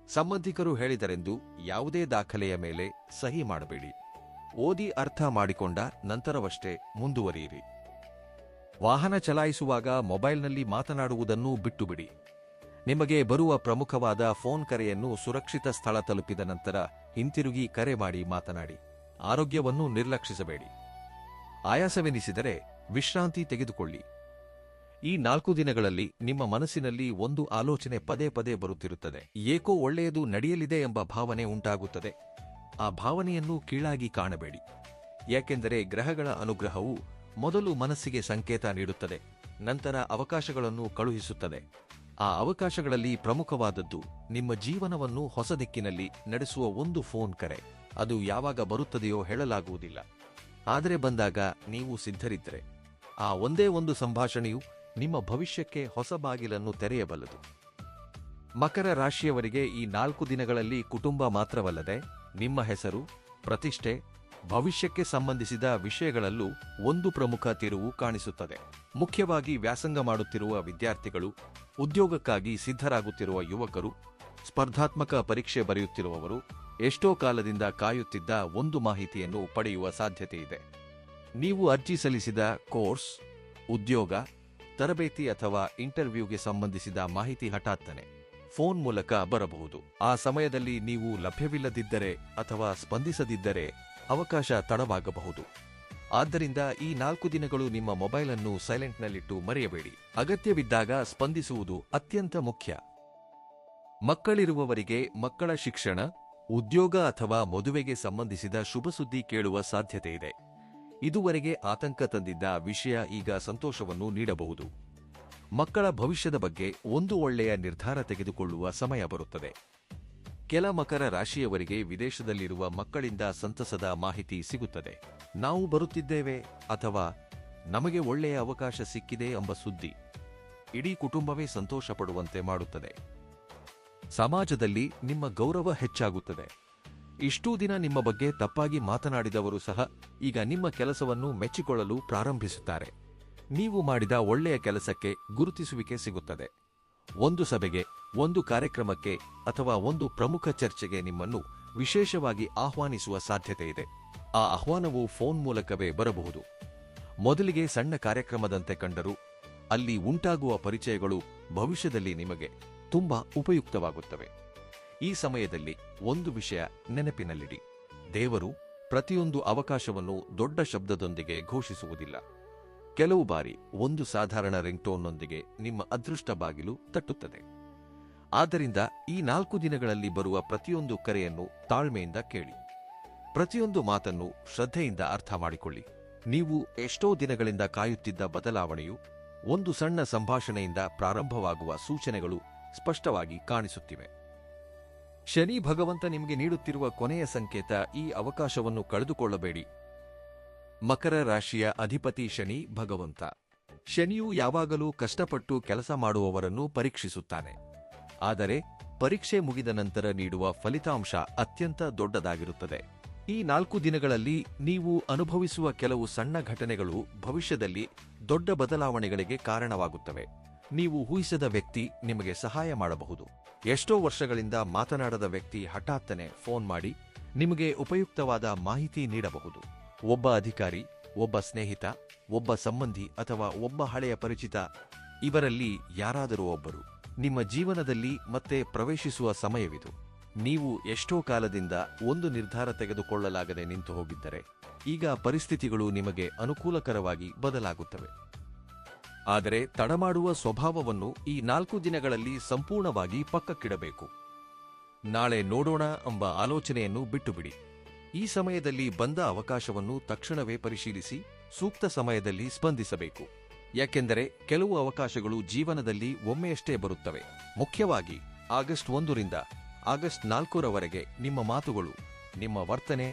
Speaker 1: ಸಂಬಂಧಿಕರು ಹೇಳಿದರೆಂದು ಯಾವುದೇ ದಾಖಲೆಯ ಮೇಲೆ ಸಹಿ ಮಾಡಬೇಡಿ. ಓದಿ ಅರ್ಥ ಮಾಡಿಕೊಂಡ ನಂತರವಷ್ಟೇ ಮುಂದುವರಿಯಿರಿ. ವಾಹನ ಚಲಾಯಿಸುವಾಗ ಮೊಬೈಲ್ನಲ್ಲಿ ಮಾತನಾಡುವುದನ್ನು ಬಿಟ್ಟುಬಿಡಿ. ನಿಮಗೆ ಬರುವ ಪ್ರಮುಖವಾದ ಫೋನ್ ಕರೆಯನ್ನು ಸುರಕ್ಷಿತ ಸ್ಥಳ ತಲುಪಿದ ನಂತರ ಹಿಂತಿರುಗಿ ಕರೆ ಮಾಡಿ ಮಾತನಾಡಿ. ಆರೋಗ್ಯವನ್ನು ನಿರ್ಲಕ್ಷಿಸಬೇಡಿ. ಆಯಾಸವೆನಿಸಿದರೆ ವಿಶ್ರಾಂತಿ ತೆಗೆದುಕೊಳ್ಳಿ. ಈ 4 ದಿನಗಳಲ್ಲಿ ನಿಮ್ಮ ಮನಸ್ಸಿನಲ್ಲಿ ಒಂದು ಆಲೋಚನೆ ಪದೇ ಪದೇ ಬರುತ್ತಿರುತ್ತದೆ. ಏಕೋ ಒಳ್ಳೆಯದು ನಡೆಯಲಿದೆ ಎಂಬ ಭಾವನೆ ಉಂಟಾಗುತ್ತದೆ. ಆ ಭಾವನೆಯನ್ನು ಕೀಳಾಗಿ ಕಾಣಬೇಡಿ. ಯಾಕೆಂದರೆ ಗ್ರಹಗಳ ಅನುಗ್ರಹವು ಮೊದಲು ಮನಸ್ಸಿಗೆ ಸಂಕೇತ ನೀಡುತ್ತದೆ, ನಂತರ ಅವಕಾಶಗಳನ್ನು ಕಳುಹಿಸುತ್ತದೆ. ಆ ಅವಕಾಶಗಳಲ್ಲಿ ಪ್ರಮುಖವಾದದ್ದು ನಿಮ್ಮ ಜೀವನವನ್ನು ಹೊಸ ದಿಕ್ಕಿನಲ್ಲಿ ನಡೆಸುವ ಒಂದು ಫೋನ್ ಕರೆ. ಅದು ಯಾವಾಗ ಬರುತ್ತದೆಯೋ ಹೇಳಲಾಗುವುದಿಲ್ಲ. ಆದರೆ ಬಂದಾಗ ನೀವು ಸಿದ್ಧರಿದ್ದರೆ ಆ ಒಂದೇ ಒಂದು ಸಂಭಾಷಣೆಯು ನಿಮ್ಮ ಭವಿಷ್ಯಕ್ಕೆ ಹೊಸ ಬಾಗಿಲನ್ನು ತೆರೆಯಬಲ್ಲದು. ಮಕರ ರಾಶಿಯವರಿಗೆ ಈ 4 ದಿನಗಳಲ್ಲಿ ಕುಟುಂಬ ಮಾತ್ರವಲ್ಲದೆ ನಿಮ್ಮ ಹೆಸರು, ಪ್ರತಿಷ್ಠೆ, ಭವಿಷ್ಯಕ್ಕೆ ಸಂಬಂಧಿಸಿದ ವಿಷಯಗಳಲ್ಲೂ ಒಂದು ಪ್ರಮುಖ ತಿರುವು ಕಾಣಿಸುತ್ತದೆ. ಮುಖ್ಯವಾಗಿ ವ್ಯಾಸಂಗ ಮಾಡುತ್ತಿರುವ ವಿದ್ಯಾರ್ಥಿಗಳು, ಉದ್ಯೋಗಕ್ಕಾಗಿ ಸಿದ್ಧರಾಗುತ್ತಿರುವ ಯುವಕರು, ಸ್ಪರ್ಧಾತ್ಮಕ ಪರೀಕ್ಷೆ ಬರೆಯುತ್ತಿರುವವರು, ಎಷ್ಟೋ ಕಾಲದಿಂದ ಕಾಯುತ್ತಿದ್ದ ಒಂದು ಮಾಹಿತಿಯನ್ನು ಪಡೆಯುವ ಸಾಧ್ಯತೆಯಿದೆ. ನೀವು ಅರ್ಜಿ ಸಲ್ಲಿಸಿದ ಕೋರ್ಸ್, ಉದ್ಯೋಗ, ತರಬೇತಿ ಅಥವಾ ಇಂಟರ್ವ್ಯೂಗೆ ಸಂಬಂಧಿಸಿದ ಮಾಹಿತಿ ಹಠಾತ್ತನೆ ಫೋನ್ ಮೂಲಕ ಬರಬಹುದು. ಆ ಸಮಯದಲ್ಲಿ ನೀವು ಲಭ್ಯವಿಲ್ಲದಿದ್ದರೆ ಅಥವಾ ಸ್ಪಂದಿಸದಿದ್ದರೆ ಅವಕಾಶ ತಡವಾಗಬಹುದು. ಆದ್ದರಿಂದ ಈ 4 ದಿನಗಳು ನಿಮ್ಮ ಮೊಬೈಲ್ ಅನ್ನು ಸೈಲೆಂಟ್ನಲ್ಲಿಟ್ಟು ಮರೆಯಬೇಡಿ. ಅಗತ್ಯವಿದ್ದಾಗ ಸ್ಪಂದಿಸುವುದು ಅತ್ಯಂತ ಮುಖ್ಯ. ಮಕ್ಕಳಿರುವವರಿಗೆ ಮಕ್ಕಳ ಶಿಕ್ಷಣ, ಉದ್ಯೋಗ ಅಥವಾ ಮದುವೆಗೆ ಸಂಬಂಧಿಸಿದ ಶುಭ ಸುದ್ದಿ ಕೇಳುವ ಸಾಧ್ಯತೆಯಿದೆ. ಇದುವರೆಗೆ ಆತಂಕ ತಂದಿದ್ದ ವಿಷಯ ಈಗ ಸಂತೋಷವನ್ನು ನೀಡಬಹುದು. ಮಕ್ಕಳ ಭವಿಷ್ಯದ ಬಗ್ಗೆ ಒಂದು ಒಳ್ಳೆಯ ನಿರ್ಧಾರ ತೆಗೆದುಕೊಳ್ಳುವ ಸಮಯ ಬರುತ್ತದೆ. ಕೆಲ ಮಕರ ರಾಶಿಯವರಿಗೆ ವಿದೇಶದಲ್ಲಿರುವ ಮಕ್ಕಳಿಂದ ಸಂತಸದ ಮಾಹಿತಿ ಸಿಗುತ್ತದೆ. ನಾವು ಬರುತ್ತಿದ್ದೇವೆ ಅಥವಾ ನಮಗೆ ಒಳ್ಳೆಯ ಅವಕಾಶ ಸಿಕ್ಕಿದೆ ಎಂಬ ಸುದ್ದಿ ಇಡೀ ಕುಟುಂಬವೇ ಸಂತೋಷ ಪಡುವಂತೆ ಮಾಡುತ್ತದೆ. ಸಮಾಜದಲ್ಲಿ ನಿಮ್ಮ ಗೌರವ ಹೆಚ್ಚಾಗುತ್ತದೆ. ಇಷ್ಟೂ ದಿನ ನಿಮ್ಮ ಬಗ್ಗೆ ತಪ್ಪಾಗಿ ಮಾತನಾಡಿದವರು ಸಹ ಈಗ ನಿಮ್ಮ ಕೆಲಸವನ್ನು ಮೆಚ್ಚಿಕೊಳ್ಳಲು ಪ್ರಾರಂಭಿಸುತ್ತಾರೆ. ನೀವು ಮಾಡಿದ ಒಳ್ಳೆಯ ಕೆಲಸಕ್ಕೆ ಗುರುತಿಸುವಿಕೆ ಸಿಗುತ್ತದೆ. ಒಂದು ಸಭೆಗೆ, ಒಂದು ಕಾರ್ಯಕ್ರಮಕ್ಕೆ ಅಥವಾ ಒಂದು ಪ್ರಮುಖ ಚರ್ಚೆಗೆ ನಿಮ್ಮನ್ನು ವಿಶೇಷವಾಗಿ ಆಹ್ವಾನಿಸುವ ಸಾಧ್ಯತೆಯಿದೆ. ಆ ಆಹ್ವಾನವು ಫೋನ್ ಮೂಲಕವೇ ಬರಬಹುದು. ಮೊದಲಿಗೆ ಸಣ್ಣ ಕಾರ್ಯಕ್ರಮದಂತೆ ಕಂಡರೂ ಅಲ್ಲಿ ಉಂಟಾಗುವ ಪರಿಚಯಗಳು ಭವಿಷ್ಯದಲ್ಲಿ ನಿಮಗೆ ತುಂಬಾ ಉಪಯುಕ್ತವಾಗುತ್ತವೆ. ಈ ಸಮಯದಲ್ಲಿ ಒಂದು ವಿಷಯ ನೆನಪಿನಲ್ಲಿಡಿ: ದೇವರು ಪ್ರತಿಯೊಂದು ಅವಕಾಶವನ್ನು ದೊಡ್ಡ ಶಬ್ದದೊಂದಿಗೆ ಘೋಷಿಸುವುದಿಲ್ಲ. ಕೆಲವು ಬಾರಿ ಒಂದು ಸಾಧಾರಣ ರಿಂಗ್ಟೋನ್ನೊಂದಿಗೆ ನಿಮ್ಮ ಅದೃಷ್ಟ ಬಾಗಿಲು ತಟ್ಟುತ್ತದೆ. ಆದ್ದರಿಂದ ಈ 4 ದಿನಗಳಲ್ಲಿ ಬರುವ ಪ್ರತಿಯೊಂದು ಕರೆಯನ್ನು ತಾಳ್ಮೆಯಿಂದ ಕೇಳಿ. ಪ್ರತಿಯೊಂದು ಮಾತನ್ನು ಶ್ರದ್ಧೆಯಿಂದ ಅರ್ಥ ಮಾಡಿಕೊಳ್ಳಿ. ನೀವು ಎಷ್ಟೋ ದಿನಗಳಿಂದ ಕಾಯುತ್ತಿದ್ದ ಬದಲಾವಣೆಯು ಒಂದು ಸಣ್ಣ ಸಂಭಾಷಣೆಯಿಂದ ಪ್ರಾರಂಭವಾಗುವ ಸೂಚನೆಗಳು ಸ್ಪಷ್ಟವಾಗಿ ಕಾಣಿಸುತ್ತಿವೆ. ಶನಿ ಭಗವಂತ ನಿಮಗೆ ನೀಡುತ್ತಿರುವ ಕೊನೆಯ ಸಂಕೇತ, ಈ ಅವಕಾಶವನ್ನು ಕಳೆದುಕೊಳ್ಳಬೇಡಿ. ಮಕರ ರಾಶಿಯ ಅಧಿಪತಿ ಶನಿ ಭಗವಂತ. ಶನಿಯು ಯಾವಾಗಲೂ ಕಷ್ಟಪಟ್ಟು ಕೆಲಸ ಮಾಡುವವರನ್ನು ಪರೀಕ್ಷಿಸುತ್ತಾನೆ. ಆದರೆ ಪರೀಕ್ಷೆ ಮುಗಿದ ನಂತರ ನೀಡುವ ಫಲಿತಾಂಶ ಅತ್ಯಂತ ದೊಡ್ಡದಾಗಿರುತ್ತದೆ. ಈ 4 ದಿನಗಳಲ್ಲಿ ನೀವು ಅನುಭವಿಸುವ ಕೆಲವು ಸಣ್ಣ ಘಟನೆಗಳು ಭವಿಷ್ಯದಲ್ಲಿ ದೊಡ್ಡ ಬದಲಾವಣೆಗಳಿಗೆ ಕಾರಣವಾಗುತ್ತವೆ. ನೀವು ಊಹಿಸದ ವ್ಯಕ್ತಿ ನಿಮಗೆ ಸಹಾಯ ಮಾಡಬಹುದು. ಎಷ್ಟೋ ವರ್ಷಗಳಿಂದ ಮಾತನಾಡದ ವ್ಯಕ್ತಿ ಹಠಾತ್ತನೆ ಫೋನ್ ಮಾಡಿ ನಿಮಗೆ ಉಪಯುಕ್ತವಾದ ಮಾಹಿತಿ ನೀಡಬಹುದು. ಒಬ್ಬ ಅಧಿಕಾರಿ, ಒಬ್ಬ ಸ್ನೇಹಿತ, ಒಬ್ಬ ಸಂಬಂಧಿ ಅಥವಾ ಒಬ್ಬ ಹಳೆಯ ಪರಿಚಿತ, ಇವರಲ್ಲಿ ಯಾರಾದರೂ ಒಬ್ಬರು ನಿಮ್ಮ ಜೀವನದಲ್ಲಿ ಮತ್ತೆ ಪ್ರವೇಶಿಸುವ ಸಮಯವಿದು. ನೀವು ಎಷ್ಟೋ ಕಾಲದಿಂದ ಒಂದು ನಿರ್ಧಾರ ತೆಗೆದುಕೊಳ್ಳಲಾಗದೆ ನಿಂತು ಹೋಗಿದ್ದರೆ ಈಗ ಪರಿಸ್ಥಿತಿಗಳು ನಿಮಗೆ ಅನುಕೂಲಕರವಾಗಿ ಬದಲಾಗುತ್ತವೆ. ಆದರೆ ತಡಮಾಡುವ ಸ್ವಭಾವವನ್ನು ಈ 4 ದಿನಗಳಲ್ಲಿ ಸಂಪೂರ್ಣವಾಗಿ ಪಕ್ಕಕ್ಕಿಡಬೇಕು. ನಾಳೆ ನೋಡೋಣ ಎಂಬ ಆಲೋಚನೆಯನ್ನು ಬಿಟ್ಟುಬಿಡಿ. ಈ ಸಮಯದಲ್ಲಿ ಬಂದ ಅವಕಾಶವನ್ನು ತಕ್ಷಣವೇ ಪರಿಶೀಲಿಸಿ ಸೂಕ್ತ ಸಮಯದಲ್ಲಿ ಸ್ಪಂದಿಸಬೇಕು. ಯಾಕೆಂದರೆ ಕೆಲವು ಅವಕಾಶಗಳು ಜೀವನದಲ್ಲಿ ಒಮ್ಮೆಯಷ್ಟೇ ಬರುತ್ತವೆ. ಮುಖ್ಯವಾಗಿ ಆಗಸ್ಟ್ 1 ರಿಂದ ಆಗಸ್ಟ್ 4ರವರೆಗೆ ನಿಮ್ಮ ಮಾತುಗಳು, ನಿಮ್ಮ ವರ್ತನೆ,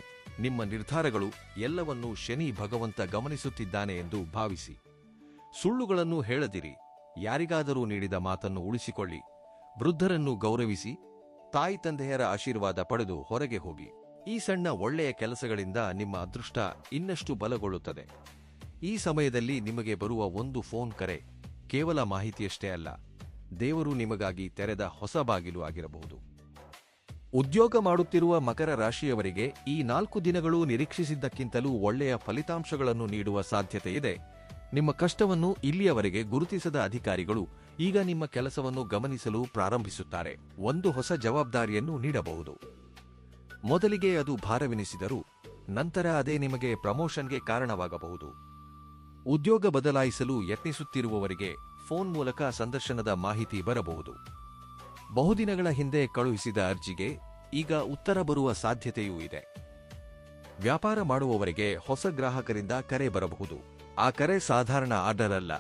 Speaker 1: ನಿಮ್ಮ ನಿರ್ಧಾರಗಳು ಎಲ್ಲವನ್ನೂ ಶನಿ ಭಗವಂತ ಗಮನಿಸುತ್ತಿದ್ದಾನೆ ಎಂದು ಭಾವಿಸಿ. ಸುಳ್ಳುಗಳನ್ನು ಹೇಳದಿರಿ. ಯಾರಿಗಾದರೂ ನೀಡಿದ ಮಾತನ್ನು ಉಳಿಸಿಕೊಳ್ಳಿ. ವೃದ್ಧರನ್ನು ಗೌರವಿಸಿ. ತಾಯಿ ತಂದೆಯರ ಆಶೀರ್ವಾದ ಪಡೆದು ಹೊರಗೆ ಹೋಗಿ. ಈ ಸಣ್ಣ ಒಳ್ಳೆಯ ಕೆಲಸಗಳಿಂದ ನಿಮ್ಮ ಅದೃಷ್ಟ ಇನ್ನಷ್ಟು ಬಲಗೊಳ್ಳುತ್ತದೆ. ಈ ಸಮಯದಲ್ಲಿ ನಿಮಗೆ ಬರುವ ಒಂದು ಫೋನ್ ಕರೆ ಕೇವಲ ಮಾಹಿತಿಯಷ್ಟೇ ಅಲ್ಲ, ದೇವರು ನಿಮಗಾಗಿ ತೆರೆದ ಹೊಸ ಬಾಗಿಲು ಆಗಿರಬಹುದು. ಉದ್ಯೋಗ ಮಾಡುತ್ತಿರುವ ಮಕರ ರಾಶಿಯವರಿಗೆ ಈ 4 ದಿನಗಳು ನಿರೀಕ್ಷಿಸಿದ್ದಕ್ಕಿಂತಲೂ ಒಳ್ಳೆಯ ಫಲಿತಾಂಶಗಳನ್ನು ನೀಡುವ ಸಾಧ್ಯತೆ ಇದೆ. ನಿಮ್ಮ ಕಷ್ಟವನ್ನು ಇಲ್ಲಿಯವರೆಗೆ ಗುರುತಿಸದ ಅಧಿಕಾರಿಗಳು ಈಗ ನಿಮ್ಮ ಕೆಲಸವನ್ನು ಗಮನಿಸಲು ಪ್ರಾರಂಭಿಸುತ್ತಾರೆ. ಒಂದು ಹೊಸ ಜವಾಬ್ದಾರಿಯನ್ನು ನೀಡಬಹುದು. ಮೊದಲಿಗೆ ಅದು ಭಾರವೆನಿಸಿದರೂ ನಂತರ ಅದೇ ನಿಮಗೆ ಪ್ರಮೋಷನ್ಗೆ ಕಾರಣವಾಗಬಹುದು. ಉದ್ಯೋಗ ಬದಲಾಯಿಸಲು ಯತ್ನಿಸುತ್ತಿರುವವರಿಗೆ ಫೋನ್ ಮೂಲಕ ಸಂದರ್ಶನದ ಮಾಹಿತಿ ಬರಬಹುದು. ಬಹುದಿನಗಳ ಹಿಂದೆ ಕಳುಹಿಸಿದ ಅರ್ಜಿಗೆ ಈಗ ಉತ್ತರ ಬರುವ ಸಾಧ್ಯತೆಯೂ ಇದೆ. ವ್ಯಾಪಾರ ಮಾಡುವವರಿಗೆ ಹೊಸ ಗ್ರಾಹಕರಿಂದ ಕರೆ ಬರಬಹುದು. ಆ ಕರೆ ಸಾಧಾರಣ ಆರ್ಡರ್ ಅಲ್ಲ.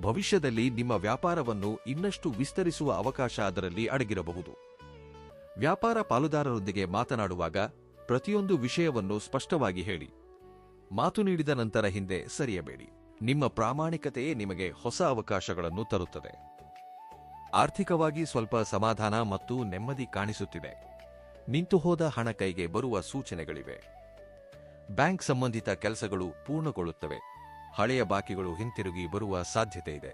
Speaker 1: ಭವಿಷ್ಯದಲ್ಲಿ ನಿಮ್ಮ ವ್ಯಾಪಾರವನ್ನು ಇನ್ನಷ್ಟು ವಿಸ್ತರಿಸುವ ಅವಕಾಶ ಅದರಲ್ಲಿ ಅಡಗಿರಬಹುದು. ವ್ಯಾಪಾರ ಪಾಲುದಾರರೊಂದಿಗೆ ಮಾತನಾಡುವಾಗ ಪ್ರತಿಯೊಂದು ವಿಷಯವನ್ನು ಸ್ಪಷ್ಟವಾಗಿ ಹೇಳಿ. ಮಾತು ನೀಡಿದ ನಂತರ ಹಿಂದೆ ಸರಿಯಬೇಡಿ. ನಿಮ್ಮ ಪ್ರಾಮಾಣಿಕತೆಯೇ ನಿಮಗೆ ಹೊಸ ಅವಕಾಶಗಳನ್ನು ತರುತ್ತದೆ. ಆರ್ಥಿಕವಾಗಿ ಸ್ವಲ್ಪ ಸಮಾಧಾನ ಮತ್ತು ನೆಮ್ಮದಿ ಕಾಣಿಸುತ್ತಿದೆ. ನಿಂತುಹೋದ ಹಣ ಕೈಗೆ ಬರುವ ಸೂಚನೆಗಳಿವೆ. ಬ್ಯಾಂಕ್ ಸಂಬಂಧಿತ ಕೆಲಸಗಳು ಪೂರ್ಣಗೊಳ್ಳುತ್ತವೆ. ಹಳೆಯ ಬಾಕಿಗಳು ಹಿಂತಿರುಗಿ ಬರುವ ಸಾಧ್ಯತೆ ಇದೆ.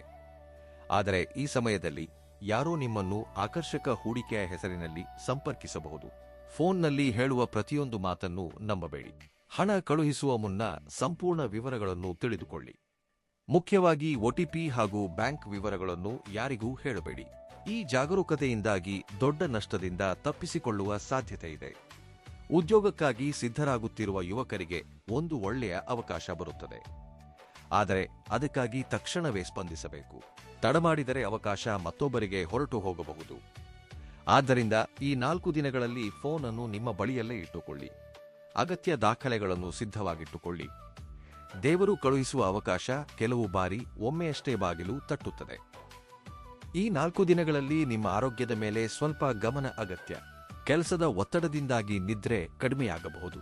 Speaker 1: ಆದರೆ ಈ ಸಮಯದಲ್ಲಿ ಯಾರೋ ನಿಮ್ಮನ್ನು ಆಕರ್ಷಕ ಹೂಡಿಕೆಯ ಹೆಸರಿನಲ್ಲಿ ಸಂಪರ್ಕಿಸಬಹುದು. ಫೋನ್ನಲ್ಲಿ ಹೇಳುವ ಪ್ರತಿಯೊಂದು ಮಾತನ್ನು ನಂಬಬೇಡಿ. ಹಣ ಕಳುಹಿಸುವ ಮುನ್ನ ಸಂಪೂರ್ಣ ವಿವರಗಳನ್ನು ತಿಳಿದುಕೊಳ್ಳಿ. ಮುಖ್ಯವಾಗಿ OTP ಹಾಗೂ ಬ್ಯಾಂಕ್ ವಿವರಗಳನ್ನು ಯಾರಿಗೂ ಹೇಳಬೇಡಿ. ಈ ಜಾಗರೂಕತೆಯಿಂದಾಗಿ ದೊಡ್ಡ ನಷ್ಟದಿಂದ ತಪ್ಪಿಸಿಕೊಳ್ಳುವ ಸಾಧ್ಯತೆ ಇದೆ. ಉದ್ಯೋಗಕ್ಕಾಗಿ ಸಿದ್ಧರಾಗುತ್ತಿರುವ ಯುವಕರಿಗೆ ಒಂದು ಒಳ್ಳೆಯ ಅವಕಾಶ ಬರುತ್ತದೆ. ಆದರೆ ಅದಕ್ಕಾಗಿ ತಕ್ಷಣವೇ ಸ್ಪಂದಿಸಬೇಕು. ತಡಮಾಡಿದರೆ ಅವಕಾಶ ಮತ್ತೊಬ್ಬರಿಗೆ ಹೊರಟು ಹೋಗಬಹುದು. ಆದ್ದರಿಂದ ಈ 4 ದಿನಗಳಲ್ಲಿ ಫೋನ್ ಅನ್ನು ನಿಮ್ಮ ಬಳಿಯಲ್ಲೇ ಇಟ್ಟುಕೊಳ್ಳಿ. ಅಗತ್ಯ ದಾಖಲೆಗಳನ್ನು ಸಿದ್ಧವಾಗಿಟ್ಟುಕೊಳ್ಳಿ. ದೇವರು ಕಳುಹಿಸುವ ಅವಕಾಶ ಕೆಲವು ಬಾರಿ ಒಮ್ಮೆಯಷ್ಟೇ ಬಾಗಿಲು ತಟ್ಟುತ್ತದೆ. ಈ 4 ದಿನಗಳಲ್ಲಿ ನಿಮ್ಮ ಆರೋಗ್ಯದ ಮೇಲೆ ಸ್ವಲ್ಪ ಗಮನ ಅಗತ್ಯ. ಕೆಲಸದ ಒತ್ತಡದಿಂದಾಗಿ ನಿದ್ರೆ ಕಡಿಮೆಯಾಗಬಹುದು.